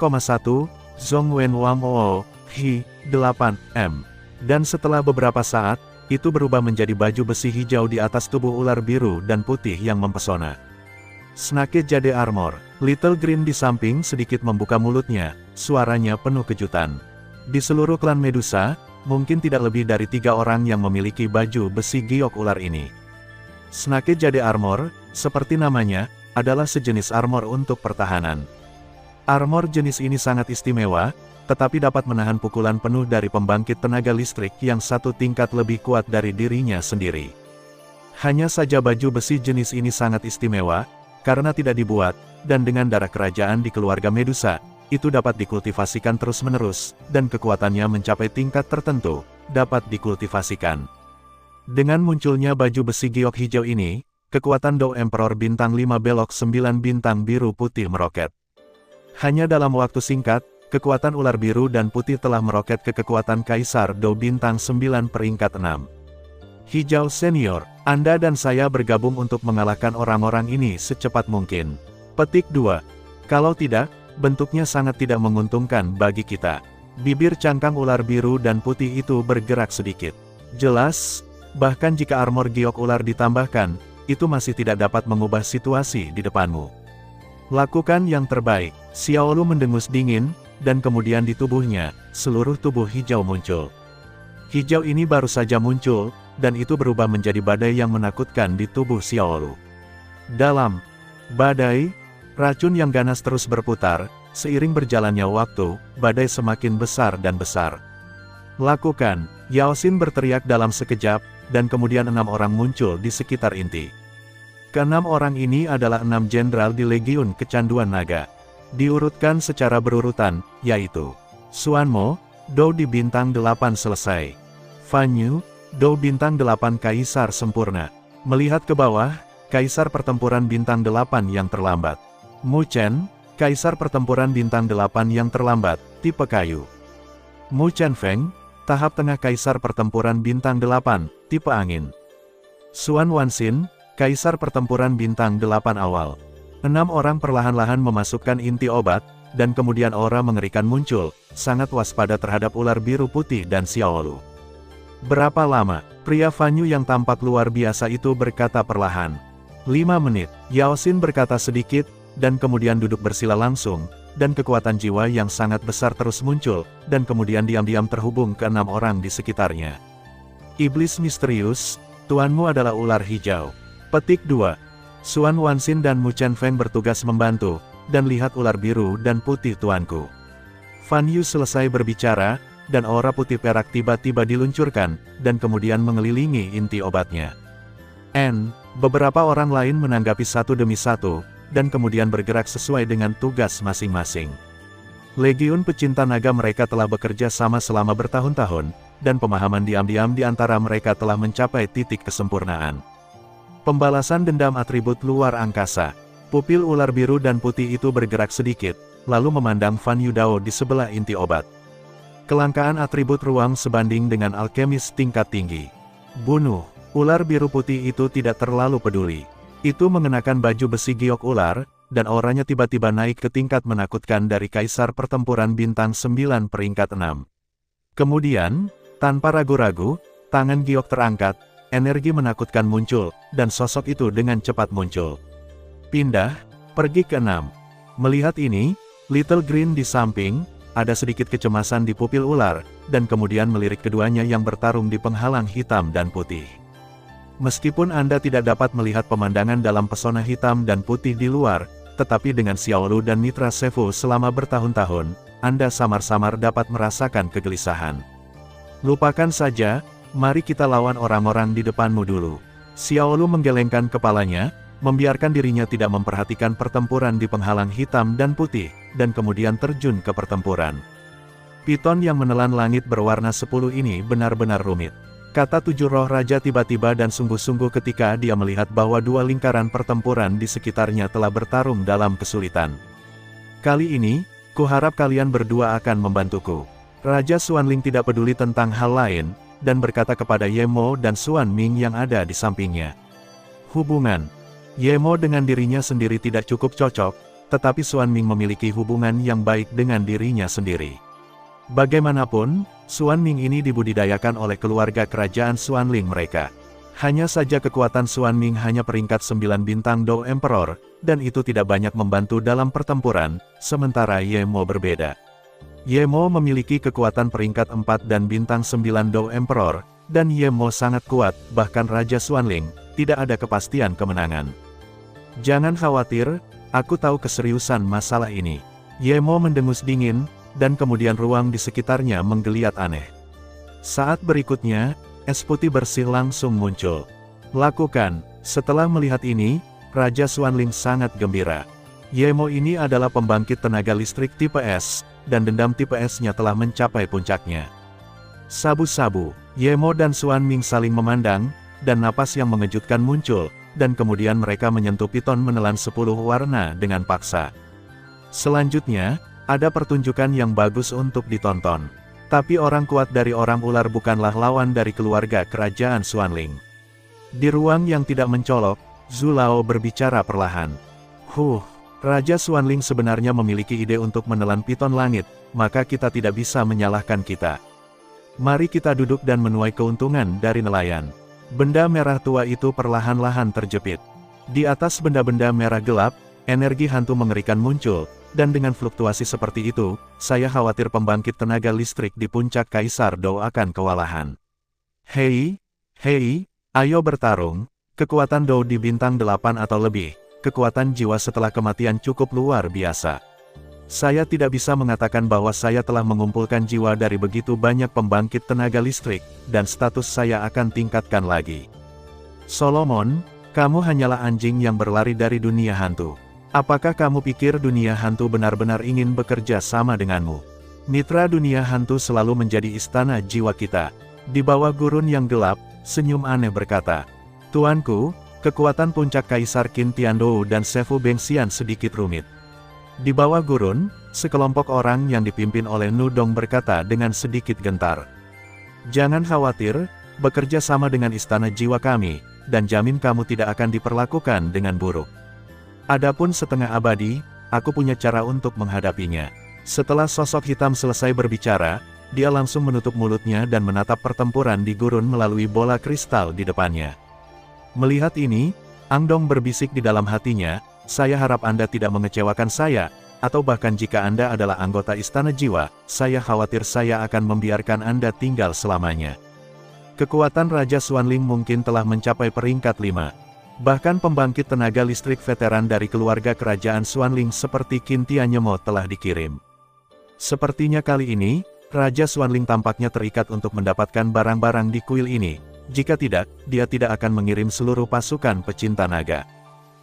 Zhongwen Wang Oo, Hi, 8M. Dan setelah beberapa saat, itu berubah menjadi baju besi hijau di atas tubuh ular biru dan putih yang mempesona. Snake Jade Armor. Little Green di samping sedikit membuka mulutnya, suaranya penuh kejutan. Di seluruh klan Medusa, mungkin tidak lebih dari 3 orang yang memiliki baju besi giok ular ini. Snake Jade Armor, seperti namanya, adalah sejenis armor untuk pertahanan. Armor jenis ini sangat istimewa, tetapi dapat menahan pukulan penuh dari pembangkit tenaga listrik yang satu tingkat lebih kuat dari dirinya sendiri. Hanya saja baju besi jenis ini sangat istimewa, karena tidak dibuat, dan dengan darah kerajaan di keluarga Medusa, itu dapat dikultivasikan terus-menerus, dan kekuatannya mencapai tingkat tertentu, dapat dikultivasikan. Dengan munculnya baju besi giok hijau ini, kekuatan Do Emperor bintang 5 belok 9 bintang biru putih meroket. Hanya dalam waktu singkat, kekuatan ular biru dan putih telah meroket ke kekuatan Kaisar Do bintang 9 peringkat 6. Hijau Senior, Anda dan saya bergabung untuk mengalahkan orang-orang ini secepat mungkin. Petik 2. Kalau tidak, bentuknya sangat tidak menguntungkan bagi kita. Bibir cangkang ular biru dan putih itu bergerak sedikit. Jelas, bahkan jika armor giok ular ditambahkan, itu masih tidak dapat mengubah situasi di depanmu. Lakukan yang terbaik. Xiaolu mendengus dingin, dan kemudian di tubuhnya, seluruh tubuh hijau muncul. Hijau ini baru saja muncul, dan itu berubah menjadi badai yang menakutkan di tubuh Xiaolu. Dalam badai, racun yang ganas terus berputar, seiring berjalannya waktu, badai semakin besar dan besar. Lakukan, Yao Xin berteriak dalam sekejap, dan kemudian 6 orang muncul di sekitar inti. Keenam orang ini adalah 6 jenderal di Legiun Kecanduan Naga. Diurutkan secara berurutan, yaitu Xuanmo, Do di bintang 8 selesai. Fan Yu, Do bintang 8 Kaisar sempurna. Melihat ke bawah, Kaisar pertempuran bintang 8 yang terlambat. Mu Chen, Kaisar pertempuran bintang 8 yang terlambat, tipe kayu. Mu Chen Feng, tahap tengah Kaisar pertempuran bintang 8, tipe angin. Xuan Wanxin, Kaisar pertempuran bintang 8 awal. 6 orang perlahan-lahan memasukkan inti obat, dan kemudian aura mengerikan muncul, sangat waspada terhadap ular biru putih dan Xiaolu. Berapa lama? Pria Fan Yu yang tampak luar biasa itu berkata perlahan. 5 menit, Yao Xin berkata sedikit, dan kemudian duduk bersila langsung, dan kekuatan jiwa yang sangat besar terus muncul, dan kemudian diam-diam terhubung ke 6 orang di sekitarnya. Iblis misterius, tuanmu adalah ular hijau. Petik 2. Xuan Wanxin dan Mu Chen Feng bertugas membantu, dan lihat ular biru dan putih tuanku. Fan Yu selesai berbicara, dan aura putih perak tiba-tiba diluncurkan, dan kemudian mengelilingi inti obatnya. Beberapa orang lain menanggapi satu demi satu, dan kemudian bergerak sesuai dengan tugas masing-masing. Legiun pecinta naga mereka telah bekerja sama selama bertahun-tahun, dan pemahaman diam-diam di antara mereka telah mencapai titik kesempurnaan. Pembalasan dendam atribut luar angkasa. Pupil ular biru dan putih itu bergerak sedikit, lalu memandang Fan Yu Dao di sebelah inti obat. Kelangkaan atribut ruang sebanding dengan alkemis tingkat tinggi. Bunuh. Ular biru putih itu tidak terlalu peduli. Itu mengenakan baju besi giok ular, dan auranya tiba-tiba naik ke tingkat menakutkan dari Kaisar pertempuran bintang 9 peringkat 6. Kemudian, tanpa ragu-ragu, tangan giok terangkat, energi menakutkan muncul, dan sosok itu dengan cepat muncul. Pindah, pergi ke 6. Melihat ini, Little Green di samping, ada sedikit kecemasan di pupil ular, dan kemudian melirik keduanya yang bertarung di penghalang hitam dan putih. Meskipun Anda tidak dapat melihat pemandangan dalam pesona hitam dan putih di luar, tetapi dengan Xiaolu dan Mitra Sefu selama bertahun-tahun, Anda samar-samar dapat merasakan kegelisahan. Lupakan saja, mari kita lawan orang-orang di depanmu dulu. Xiaolu menggelengkan kepalanya, membiarkan dirinya tidak memperhatikan pertempuran di penghalang hitam dan putih, dan kemudian terjun ke pertempuran. Piton yang menelan langit berwarna 10 ini benar-benar rumit. Kata 7 roh raja tiba-tiba dan sungguh-sungguh ketika dia melihat bahwa 2 lingkaran pertempuran di sekitarnya telah bertarung dalam kesulitan. Kali ini, kuharap kalian berdua akan membantuku. Raja Xuanling tidak peduli tentang hal lain, dan berkata kepada Ye Mo dan Xuan Ming yang ada di sampingnya. Hubungan. Ye Mo dengan dirinya sendiri tidak cukup cocok, tetapi Xuan Ming memiliki hubungan yang baik dengan dirinya sendiri. Bagaimanapun, Xuan Ming ini dibudidayakan oleh keluarga kerajaan Xuanling mereka. Hanya saja kekuatan Xuan Ming hanya peringkat 9 bintang Do Emperor, dan itu tidak banyak membantu dalam pertempuran, sementara Ye Mo berbeda. Ye Mo memiliki kekuatan peringkat 4 dan bintang 9 Do Emperor, dan Ye Mo sangat kuat, bahkan Raja Xuanling, tidak ada kepastian kemenangan. Jangan khawatir, aku tahu keseriusan masalah ini. Yemo mendengus dingin, dan kemudian ruang di sekitarnya menggeliat aneh. Saat berikutnya, es putih bersih langsung muncul. Lakukan. Setelah melihat ini, Raja Xuanling sangat gembira. Yemo ini adalah pembangkit tenaga listrik tipe S, dan dendam tipe S-nya telah mencapai puncaknya. Sabu-sabu, Yemo dan Xuanming saling memandang, dan napas yang mengejutkan muncul, dan kemudian mereka menyentuh piton menelan 10 warna dengan paksa. Selanjutnya, ada pertunjukan yang bagus untuk ditonton. Tapi orang kuat dari orang ular bukanlah lawan dari keluarga kerajaan Xuanling. Di ruang yang tidak mencolok, Zhu Lao berbicara perlahan. Raja Xuanling sebenarnya memiliki ide untuk menelan piton langit, maka kita tidak bisa menyalahkan kita. Mari kita duduk dan menuai keuntungan dari nelayan. Benda merah tua itu perlahan-lahan terjepit. Di atas benda-benda merah gelap, energi hantu mengerikan muncul, dan dengan fluktuasi seperti itu, saya khawatir pembangkit tenaga listrik di puncak Kaisar Dou akan kewalahan. Hei, ayo bertarung, kekuatan Dou di bintang 8 atau lebih, kekuatan jiwa setelah kematian cukup luar biasa. Saya tidak bisa mengatakan bahwa saya telah mengumpulkan jiwa dari begitu banyak pembangkit tenaga listrik, dan status saya akan tingkatkan lagi. Solomon, kamu hanyalah anjing yang berlari dari dunia hantu. Apakah kamu pikir dunia hantu benar-benar ingin bekerja sama denganmu? Mitra dunia hantu selalu menjadi istana jiwa kita. Di bawah gurun yang gelap, senyum aneh berkata, Tuanku, kekuatan puncak Kaisar Qin Tiandou dan Sefu Bengxian sedikit rumit. Di bawah gurun, sekelompok orang yang dipimpin oleh Nudong berkata dengan sedikit gentar. Jangan khawatir, bekerja sama dengan istana jiwa kami, dan jamin kamu tidak akan diperlakukan dengan buruk. Adapun setengah abadi, aku punya cara untuk menghadapinya. Setelah sosok hitam selesai berbicara, dia langsung menutup mulutnya dan menatap pertempuran di gurun melalui bola kristal di depannya. Melihat ini, Angdong berbisik di dalam hatinya, saya harap Anda tidak mengecewakan saya, atau bahkan jika Anda adalah anggota Istana Jiwa, saya khawatir saya akan membiarkan Anda tinggal selamanya. Kekuatan Raja Xuanling mungkin telah mencapai peringkat 5. Bahkan pembangkit tenaga listrik veteran dari keluarga kerajaan Xuanling seperti Qin Tianyemo telah dikirim. Sepertinya kali ini, Raja Xuanling tampaknya terikat untuk mendapatkan barang-barang di kuil ini. Jika tidak, dia tidak akan mengirim seluruh pasukan pecinta naga.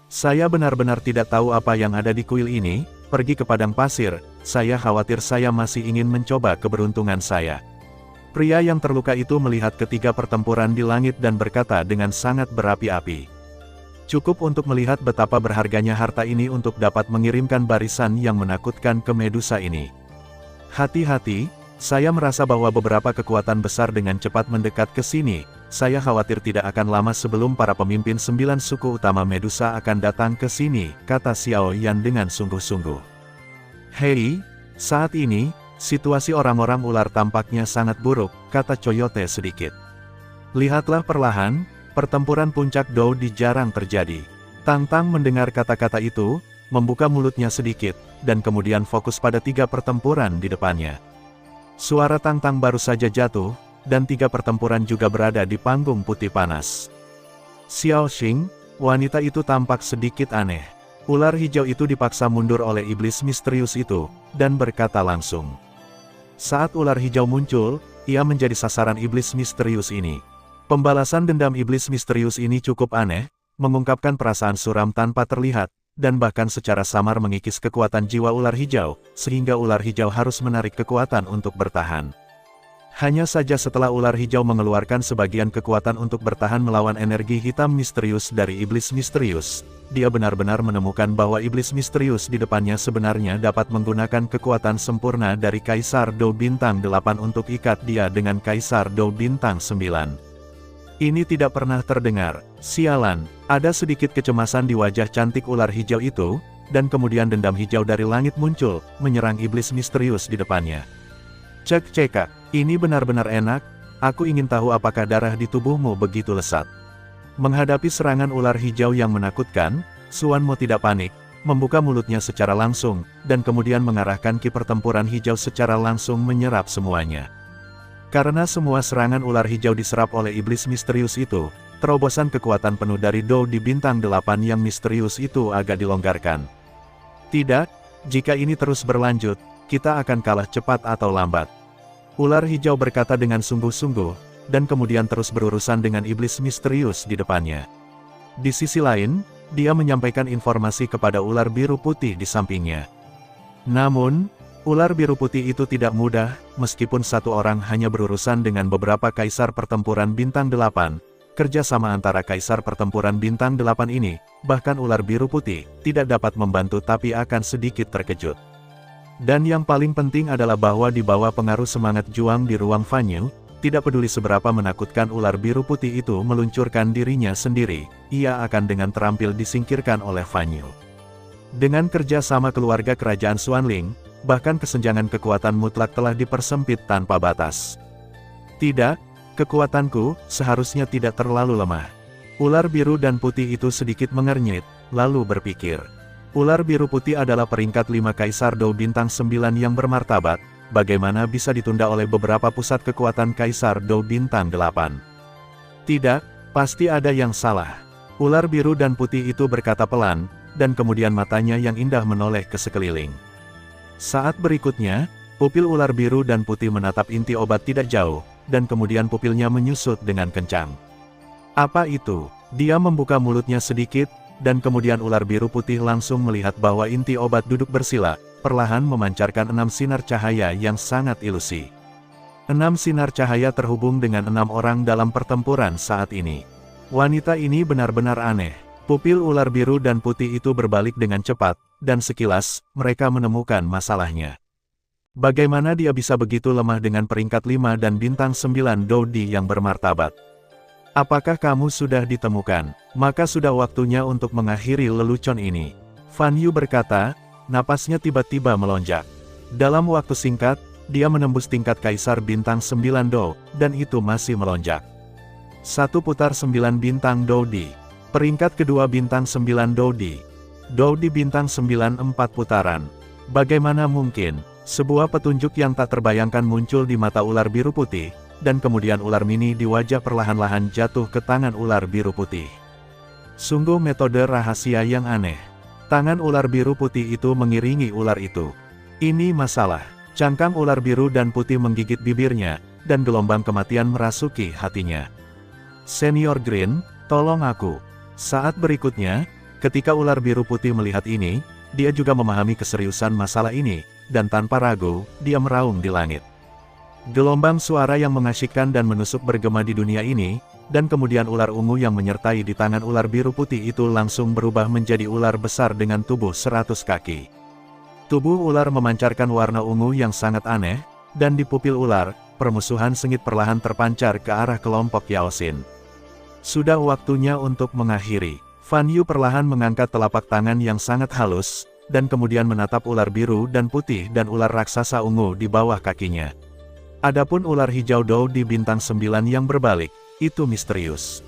Saya benar-benar tidak tahu apa yang ada di kuil ini, pergi ke padang pasir, saya khawatir saya masih ingin mencoba keberuntungan saya. Pria yang terluka itu melihat ketiga pertempuran di langit dan berkata dengan sangat berapi-api. Cukup untuk melihat betapa berharganya harta ini untuk dapat mengirimkan barisan yang menakutkan ke Medusa ini. Hati-hati, saya merasa bahwa beberapa kekuatan besar dengan cepat mendekat ke sini. Saya khawatir tidak akan lama sebelum para pemimpin 9 suku utama Medusa akan datang ke sini, kata Xiao Yan dengan sungguh-sungguh. Hei, saat ini, situasi orang-orang ular tampaknya sangat buruk, kata Coyote sedikit. Lihatlah perlahan, pertempuran puncak Dou di jarang terjadi. Tang Tang mendengar kata-kata itu, membuka mulutnya sedikit, dan kemudian fokus pada 3 pertempuran di depannya. Suara Tang Tang baru saja jatuh, dan 3 pertempuran juga berada di panggung putih panas. Xiao Xing, wanita itu tampak sedikit aneh. Ular hijau itu dipaksa mundur oleh iblis misterius itu, dan berkata langsung. Saat ular hijau muncul, ia menjadi sasaran iblis misterius ini. Pembalasan dendam iblis misterius ini cukup aneh, mengungkapkan perasaan suram tanpa terlihat, dan bahkan secara samar mengikis kekuatan jiwa ular hijau, sehingga ular hijau harus menarik kekuatan untuk bertahan. Hanya saja setelah ular hijau mengeluarkan sebagian kekuatan untuk bertahan melawan energi hitam misterius dari iblis misterius, dia benar-benar menemukan bahwa iblis misterius di depannya sebenarnya dapat menggunakan kekuatan sempurna dari Kaisar Dou Bintang 8 untuk ikat dia dengan Kaisar Dou Bintang 9. Ini tidak pernah terdengar. Sialan, ada sedikit kecemasan di wajah cantik ular hijau itu, dan kemudian dendam hijau dari langit muncul, menyerang iblis misterius di depannya. Cek-cekak, ini benar-benar enak, aku ingin tahu apakah darah di tubuhmu begitu lesat. Menghadapi serangan ular hijau yang menakutkan, Xuanmo tidak panik, membuka mulutnya secara langsung, dan kemudian mengarahkan ki pertempuran hijau secara langsung menyerap semuanya. Karena semua serangan ular hijau diserap oleh iblis misterius itu, terobosan kekuatan penuh dari Dou di bintang 8 yang misterius itu agak dilonggarkan. Tidak, Jika ini terus berlanjut, kita akan kalah cepat atau lambat. Ular hijau berkata dengan sungguh-sungguh, dan kemudian terus berurusan dengan iblis misterius di depannya. Di sisi lain, dia menyampaikan informasi kepada ular biru putih di sampingnya. Namun, ular biru putih itu tidak mudah, meskipun satu orang hanya berurusan dengan beberapa kaisar pertempuran bintang 8. Kerjasama antara kaisar pertempuran bintang 8 ini, bahkan ular biru putih, tidak dapat membantu tapi akan sedikit terkejut. Dan yang paling penting adalah bahwa di bawah pengaruh semangat juang di ruang Fan Yu, tidak peduli seberapa menakutkan ular biru putih itu meluncurkan dirinya sendiri, ia akan dengan terampil disingkirkan oleh Fan Yu. Dengan kerja sama keluarga kerajaan Xuanling, bahkan kesenjangan kekuatan mutlak telah dipersempit tanpa batas. Tidak, kekuatanku seharusnya tidak terlalu lemah. Ular biru dan putih itu sedikit mengernyit, lalu berpikir. Ular biru putih adalah peringkat 5 Kaisar Dou Bintang 9 yang bermartabat, bagaimana bisa ditunda oleh beberapa pusat kekuatan Kaisar Dou Bintang 8? Tidak, pasti ada yang salah. Ular biru dan putih itu berkata pelan, dan kemudian matanya yang indah menoleh ke sekeliling. Saat berikutnya, pupil ular biru dan putih menatap inti obat tidak jauh, dan kemudian pupilnya menyusut dengan kencang. Apa itu? Dia membuka mulutnya sedikit, dan kemudian ular biru putih langsung melihat bahwa inti obat duduk bersila, perlahan memancarkan 6 sinar cahaya yang sangat ilusi. 6 sinar cahaya terhubung dengan 6 orang dalam pertempuran saat ini. Wanita ini benar-benar aneh. Pupil ular biru dan putih itu berbalik dengan cepat, dan sekilas, mereka menemukan masalahnya. Bagaimana dia bisa begitu lemah dengan peringkat 5 dan bintang 9 Dodi yang bermartabat? Apakah kamu sudah ditemukan? Maka sudah waktunya untuk mengakhiri lelucon ini. Fan Yu berkata, napasnya tiba-tiba melonjak. Dalam waktu singkat, dia menembus tingkat Kaisar Bintang 9 Dou, dan itu masih melonjak. Satu putar 9 bintang Dodi. Peringkat kedua bintang 9 Dodi. Dodi bintang 9 4 putaran. Bagaimana mungkin? Sebuah petunjuk yang tak terbayangkan muncul di mata ular biru putih, dan kemudian ular mini di wajah perlahan-lahan jatuh ke tangan ular biru putih. Sungguh metode rahasia yang aneh. Tangan ular biru putih itu mengiringi ular itu. Ini masalah. Cangkang ular biru dan putih menggigit bibirnya, dan gelombang kematian merasuki hatinya. Senior Green, tolong aku. Saat berikutnya, ketika ular biru putih melihat ini, dia juga memahami keseriusan masalah ini, dan tanpa ragu, dia meraung di langit. Gelombang suara yang mengasyikkan dan menusuk bergema di dunia ini, dan kemudian ular ungu yang menyertai di tangan ular biru putih itu langsung berubah menjadi ular besar dengan tubuh 100 kaki. Tubuh ular memancarkan warna ungu yang sangat aneh, dan di pupil ular, permusuhan sengit perlahan terpancar ke arah kelompok Yaosin. Sudah waktunya untuk mengakhiri. Fan Yu perlahan mengangkat telapak tangan yang sangat halus, dan kemudian menatap ular biru dan putih dan ular raksasa ungu di bawah kakinya. Adapun ular hijau Dou di bintang 9 yang berbalik, itu misterius.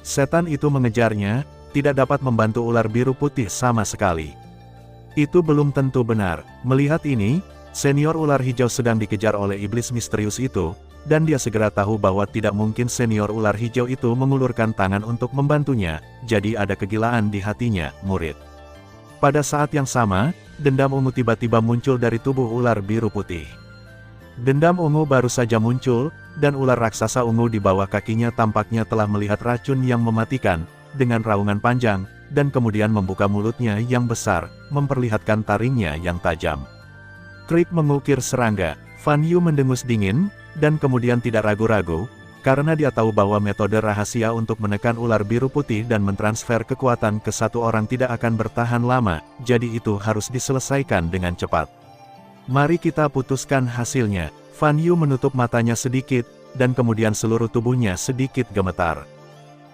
Setan itu mengejarnya, tidak dapat membantu ular biru putih sama sekali. Itu belum tentu benar. Melihat ini, senior ular hijau sedang dikejar oleh iblis misterius itu, dan dia segera tahu bahwa tidak mungkin senior ular hijau itu mengulurkan tangan untuk membantunya, jadi ada kegilaan di hatinya, murid. Pada saat yang sama, dendam ungu tiba-tiba muncul dari tubuh ular biru putih. Dendam ungu baru saja muncul, dan ular raksasa ungu di bawah kakinya tampaknya telah melihat racun yang mematikan, dengan raungan panjang, dan kemudian membuka mulutnya yang besar, memperlihatkan taringnya yang tajam. Krik mengukir serangga. Fan Yu mendengus dingin, dan kemudian tidak ragu-ragu, karena dia tahu bahwa metode rahasia untuk menekan ular biru putih dan mentransfer kekuatan ke satu orang tidak akan bertahan lama, jadi itu harus diselesaikan dengan cepat. Mari kita putuskan hasilnya. Fan Yu menutup matanya sedikit, dan kemudian seluruh tubuhnya sedikit gemetar.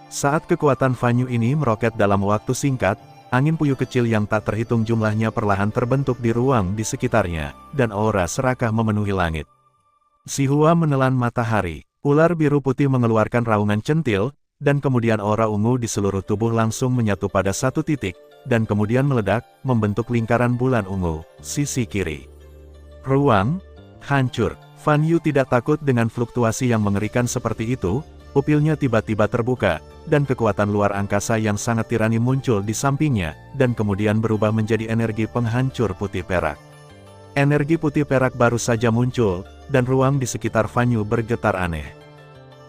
Saat kekuatan Fan Yu ini meroket dalam waktu singkat, angin puyuh kecil yang tak terhitung jumlahnya perlahan terbentuk di ruang di sekitarnya, dan aura serakah memenuhi langit. Si Hua menelan matahari. Ular biru putih mengeluarkan raungan centil, dan kemudian aura ungu di seluruh tubuh langsung menyatu pada satu titik, dan kemudian meledak, membentuk lingkaran bulan ungu, sisi kiri. Ruang hancur. Fan Yu tidak takut dengan fluktuasi yang mengerikan seperti itu, pupilnya tiba-tiba terbuka, dan kekuatan luar angkasa yang sangat tirani muncul di sampingnya, dan kemudian berubah menjadi energi penghancur putih perak. Energi putih perak baru saja muncul, dan ruang di sekitar Fan Yu bergetar aneh.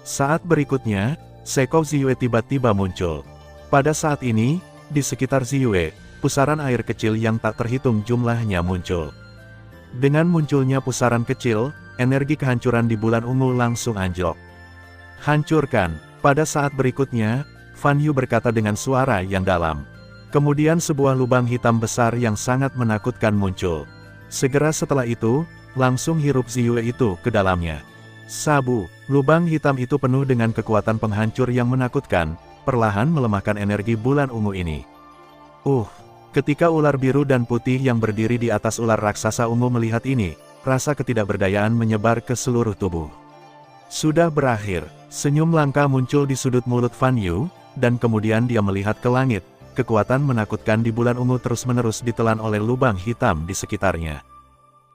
Saat berikutnya, Sekou Ziyue tiba-tiba muncul. Pada saat ini, di sekitar Ziyue, pusaran air kecil yang tak terhitung jumlahnya muncul. Dengan munculnya pusaran kecil, energi kehancuran di bulan ungu langsung anjlok. Hancurkan. Pada saat berikutnya, Fan Yu berkata dengan suara yang dalam. Kemudian sebuah lubang hitam besar yang sangat menakutkan muncul. Segera setelah itu, langsung hirup Ziyue itu ke dalamnya. Sabu, lubang hitam itu penuh dengan kekuatan penghancur yang menakutkan, perlahan melemahkan energi bulan ungu ini. Ketika ular biru dan putih yang berdiri di atas ular raksasa ungu melihat ini, rasa ketidakberdayaan menyebar ke seluruh tubuh. Sudah berakhir, senyum langka muncul di sudut mulut Fan Yu, dan kemudian dia melihat ke langit. Kekuatan menakutkan di bulan ungu terus-menerus ditelan oleh lubang hitam di sekitarnya.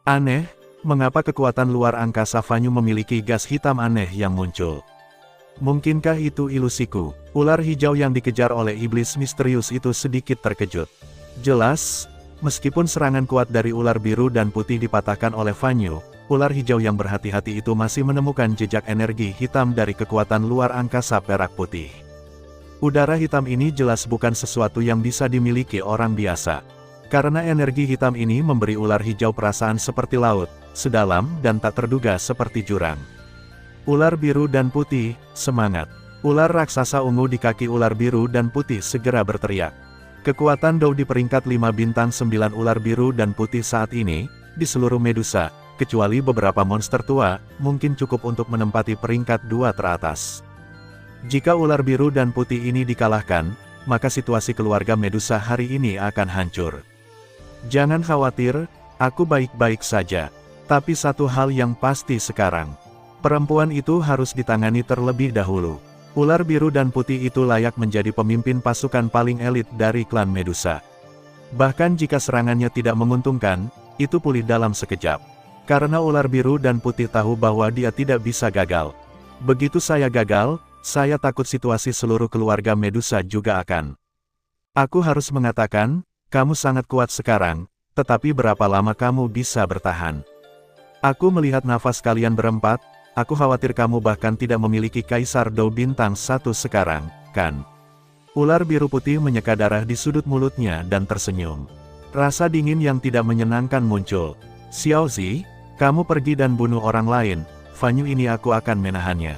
Aneh, mengapa kekuatan luar angkasa Fan Yu memiliki gas hitam aneh yang muncul? Mungkinkah itu ilusiku? Ular hijau yang dikejar oleh iblis misterius itu sedikit terkejut. Jelas, meskipun serangan kuat dari ular biru dan putih dipatahkan oleh Fan Yu, ular hijau yang berhati-hati itu masih menemukan jejak energi hitam dari kekuatan luar angkasa perak putih. Udara hitam ini jelas bukan sesuatu yang bisa dimiliki orang biasa. Karena energi hitam ini memberi ular hijau perasaan seperti laut, sedalam dan tak terduga seperti jurang. Ular biru dan putih, semangat. Ular raksasa ungu di kaki ular biru dan putih segera berteriak. Kekuatan Dou di peringkat 5 bintang 9 ular biru dan putih saat ini, di seluruh Medusa, kecuali beberapa monster tua, mungkin cukup untuk menempati peringkat 2 teratas. Jika ular biru dan putih ini dikalahkan, maka situasi keluarga Medusa hari ini akan hancur. Jangan khawatir, aku baik-baik saja. Tapi satu hal yang pasti sekarang, perempuan itu harus ditangani terlebih dahulu. Ular biru dan putih itu layak menjadi pemimpin pasukan paling elit dari klan Medusa. Bahkan jika serangannya tidak menguntungkan, itu pulih dalam sekejap. Karena ular biru dan putih tahu bahwa dia tidak bisa gagal. Begitu saya gagal, saya takut situasi seluruh keluarga Medusa juga akan. Aku harus mengatakan, kamu sangat kuat sekarang, tetapi berapa lama kamu bisa bertahan? Aku melihat nafas kalian berempat, aku khawatir kamu bahkan tidak memiliki Kaisar Dou bintang 1 sekarang, kan? Ular biru putih menyeka darah di sudut mulutnya dan tersenyum. Rasa dingin yang tidak menyenangkan muncul. Xiaozi, kamu pergi dan bunuh orang lain, Fan Yu ini aku akan menahannya.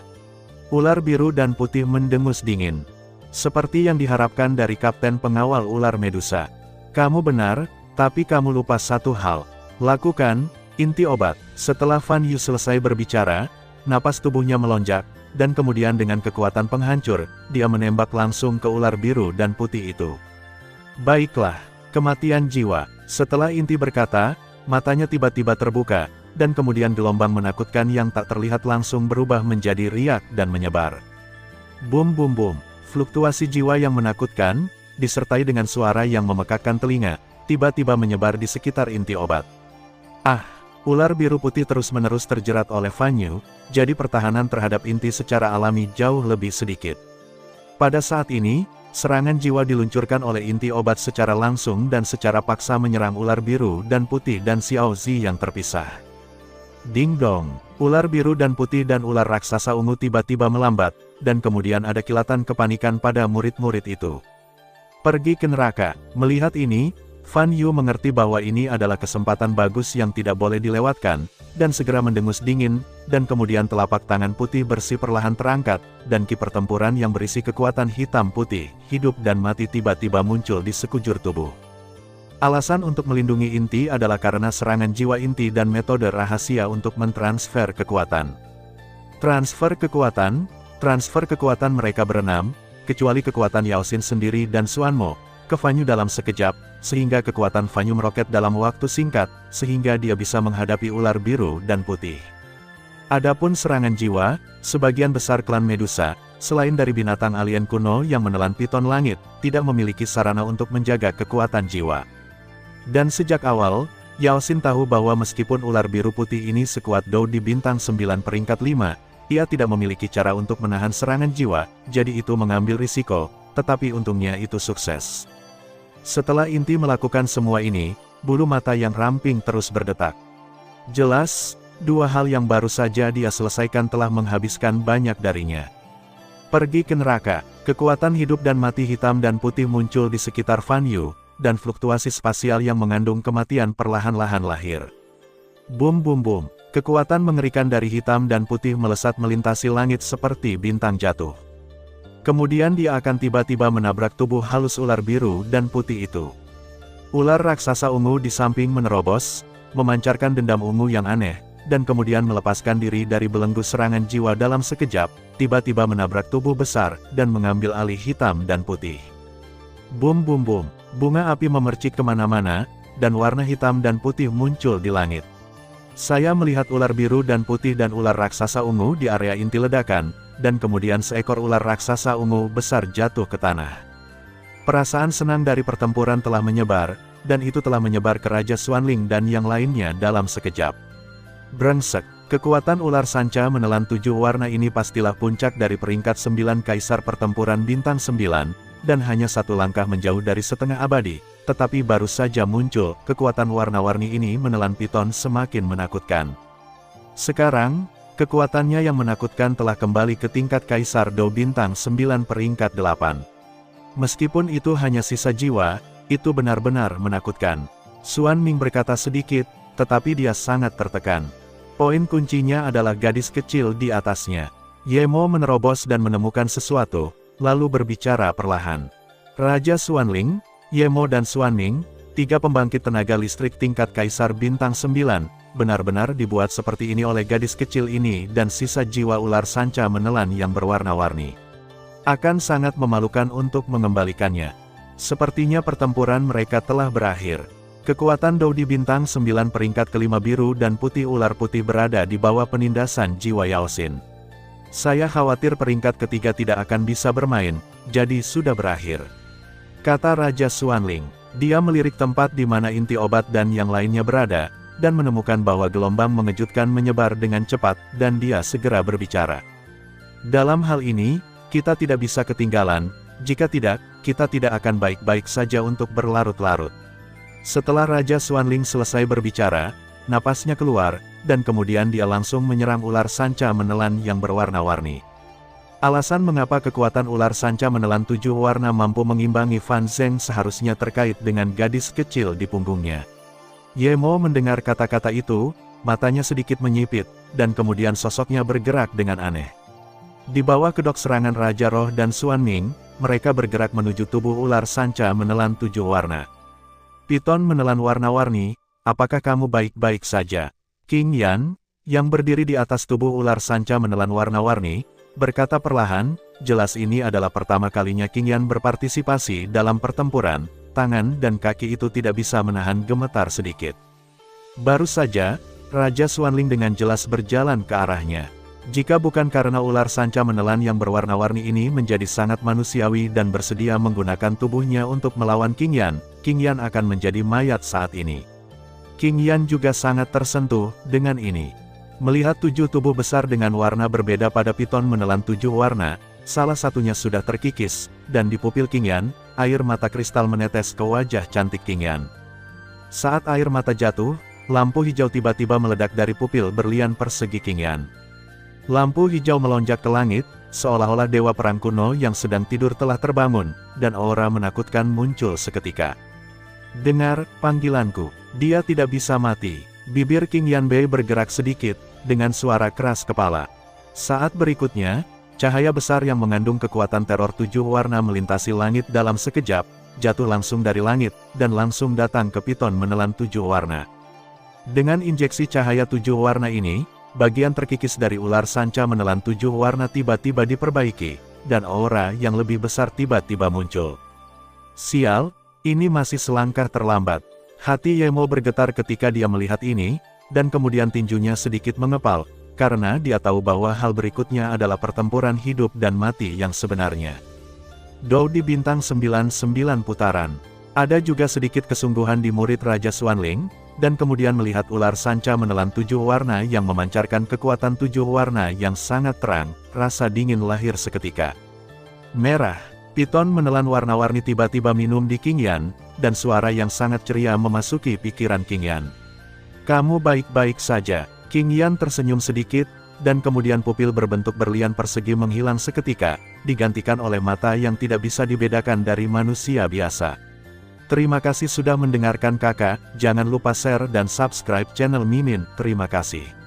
Ular biru dan putih mendengus dingin. Seperti yang diharapkan dari Kapten Pengawal Ular Medusa. Kamu benar, tapi kamu lupa satu hal. Lakukan inti obat. Setelah Fan Yu selesai berbicara, napas tubuhnya melonjak, dan kemudian dengan kekuatan penghancur, dia menembak langsung ke ular biru dan putih itu. Baiklah, kematian jiwa. Setelah inti berkata, matanya tiba-tiba terbuka, dan kemudian gelombang menakutkan yang tak terlihat langsung berubah menjadi riak dan menyebar. Bum bum bum, fluktuasi jiwa yang menakutkan, disertai dengan suara yang memekakkan telinga, tiba-tiba menyebar di sekitar inti obat. Ular biru putih terus-menerus terjerat oleh Fan Yu, jadi pertahanan terhadap inti secara alami jauh lebih sedikit. Pada saat ini, serangan jiwa diluncurkan oleh inti obat secara langsung dan secara paksa menyerang ular biru dan putih dan Xiaozi yang terpisah. Ding dong, ular biru dan putih dan ular raksasa ungu tiba-tiba melambat, dan kemudian ada kilatan kepanikan pada murid-murid itu. Pergi ke neraka. Melihat ini, Fan Yu mengerti bahwa ini adalah kesempatan bagus yang tidak boleh dilewatkan, dan segera mendengus dingin, dan kemudian telapak tangan putih bersih perlahan terangkat, dan ki pertempuran yang berisi kekuatan hitam putih, hidup dan mati tiba-tiba muncul di sekujur tubuh. Alasan untuk melindungi inti adalah karena serangan jiwa inti dan metode rahasia untuk mentransfer kekuatan. Transfer kekuatan mereka berenam, kecuali kekuatan Yao Xin sendiri dan Xuanmo, ke Fan Yu dalam sekejap, sehingga kekuatan Fan Yu meroket dalam waktu singkat, sehingga dia bisa menghadapi ular biru dan putih. Adapun serangan jiwa, sebagian besar klan Medusa, selain dari binatang alien kuno yang menelan piton langit, tidak memiliki sarana untuk menjaga kekuatan jiwa. Dan sejak awal, Yao Xin tahu bahwa meskipun ular biru putih ini sekuat Dou di bintang 9 peringkat 5, ia tidak memiliki cara untuk menahan serangan jiwa, jadi itu mengambil risiko, tetapi untungnya itu sukses. Setelah inti melakukan semua ini, bulu mata yang ramping terus berdetak. Jelas, dua hal yang baru saja dia selesaikan telah menghabiskan banyak darinya. Pergi ke neraka, kekuatan hidup dan mati hitam dan putih muncul di sekitar Fan Yu, dan fluktuasi spasial yang mengandung kematian perlahan-lahan lahir. Bum bum bum, kekuatan mengerikan dari hitam dan putih melesat melintasi langit seperti bintang jatuh. Kemudian dia akan tiba-tiba menabrak tubuh halus ular biru dan putih itu. Ular raksasa ungu di samping menerobos, memancarkan dendam ungu yang aneh, dan kemudian melepaskan diri dari belenggu serangan jiwa dalam sekejap, tiba-tiba menabrak tubuh besar, dan mengambil alih hitam dan putih. Bum bum bum, bunga api memercik kemana-mana, dan warna hitam dan putih muncul di langit. Saya melihat ular biru dan putih dan ular raksasa ungu di area inti ledakan, dan kemudian seekor ular raksasa ungu besar jatuh ke tanah. Perasaan senang dari pertempuran telah menyebar, dan itu telah menyebar ke Raja Xuanling dan yang lainnya dalam sekejap. Brengsek, kekuatan ular sanca menelan 7 warna ini pastilah puncak dari peringkat 9 kaisar pertempuran bintang 9, dan hanya satu langkah menjauh dari setengah abadi. Tetapi baru saja muncul, kekuatan warna-warni ini menelan Piton semakin menakutkan. Sekarang, kekuatannya yang menakutkan telah kembali ke tingkat Kaisar Do bintang 9 peringkat 8. Meskipun itu hanya sisa jiwa, itu benar-benar menakutkan. Xuan Ming berkata sedikit, tetapi dia sangat tertekan. Poin kuncinya adalah gadis kecil di atasnya. Ye Mo menerobos dan menemukan sesuatu, lalu berbicara perlahan. Raja Xuanling, Ye Mo dan Xuan Ming, 3 pembangkit tenaga listrik tingkat Kaisar bintang 9, benar-benar dibuat seperti ini oleh gadis kecil ini dan sisa jiwa ular sanca menelan yang berwarna-warni. Akan sangat memalukan untuk mengembalikannya. Sepertinya pertempuran mereka telah berakhir. Kekuatan Dou di bintang 9 peringkat kelima biru dan putih ular putih berada di bawah penindasan jiwa Yao Xin. Saya khawatir peringkat ketiga tidak akan bisa bermain, jadi sudah berakhir. Kata Raja Xuanling. Dia melirik tempat di mana inti obat dan yang lainnya berada, dan menemukan bahwa gelombang mengejutkan menyebar dengan cepat, dan dia segera berbicara. Dalam hal ini, kita tidak bisa ketinggalan, jika tidak, kita tidak akan baik-baik saja untuk berlarut-larut. Setelah Raja Xuanling selesai berbicara, napasnya keluar, dan kemudian dia langsung menyerang ular sanca menelan yang berwarna-warni. Alasan mengapa kekuatan ular sanca menelan 7 warna mampu mengimbangi Fan Zheng seharusnya terkait dengan gadis kecil di punggungnya. Ye Mo mendengar kata-kata itu, matanya sedikit menyipit, dan kemudian sosoknya bergerak dengan aneh. Di bawah kedok serangan Raja Roh dan Xuan Ming, mereka bergerak menuju tubuh ular sanca menelan 7 warna. Piton menelan warna-warni, apakah kamu baik-baik saja? King Yan, yang berdiri di atas tubuh ular sanca menelan warna-warni, berkata perlahan, jelas ini adalah pertama kalinya King Yan berpartisipasi dalam pertempuran, tangan dan kaki itu tidak bisa menahan gemetar sedikit. Baru saja, Raja Xuanling dengan jelas berjalan ke arahnya. Jika bukan karena ular sanca menelan yang berwarna-warni ini menjadi sangat manusiawi dan bersedia menggunakan tubuhnya untuk melawan King Yan akan menjadi mayat saat ini. King Yan juga sangat tersentuh dengan ini. Melihat 7 tubuh besar dengan warna berbeda pada Piton menelan 7 warna, salah satunya sudah terkikis, dan di pupil King Yan, air mata kristal menetes ke wajah cantik King Yan. Saat air mata jatuh, lampu hijau tiba-tiba meledak dari pupil berlian persegi King Yan. Lampu hijau melonjak ke langit, seolah-olah dewa perang kuno yang sedang tidur telah terbangun, dan aura menakutkan muncul seketika. Dengar panggilanku, dia tidak bisa mati. Bibir King Yanbei bergerak sedikit, dengan suara keras kepala. Saat berikutnya, cahaya besar yang mengandung kekuatan teror 7 warna melintasi langit dalam sekejap, jatuh langsung dari langit, dan langsung datang ke Piton menelan 7 warna. Dengan injeksi cahaya 7 warna ini, bagian terkikis dari ular sanca menelan 7 warna tiba-tiba diperbaiki, dan aura yang lebih besar tiba-tiba muncul. Sial, ini masih selangkah terlambat. Hati Ye Mo bergetar ketika dia melihat ini, dan kemudian tinjunya sedikit mengepal, karena dia tahu bahwa hal berikutnya adalah pertempuran hidup dan mati yang sebenarnya. Dou di bintang 99 putaran. Ada juga sedikit kesungguhan di murid Raja Xuanling, dan kemudian melihat ular sanca menelan 7 warna yang memancarkan kekuatan 7 warna yang sangat terang, rasa dingin lahir seketika. Merah. Piton menelan warna-warni tiba-tiba minum di King Yan, dan suara yang sangat ceria memasuki pikiran King Yan. Kamu baik-baik saja. King Yan tersenyum sedikit, dan kemudian pupil berbentuk berlian persegi menghilang seketika, digantikan oleh mata yang tidak bisa dibedakan dari manusia biasa. Terima kasih sudah mendengarkan kakak, jangan lupa share dan subscribe channel Mimin, terima kasih.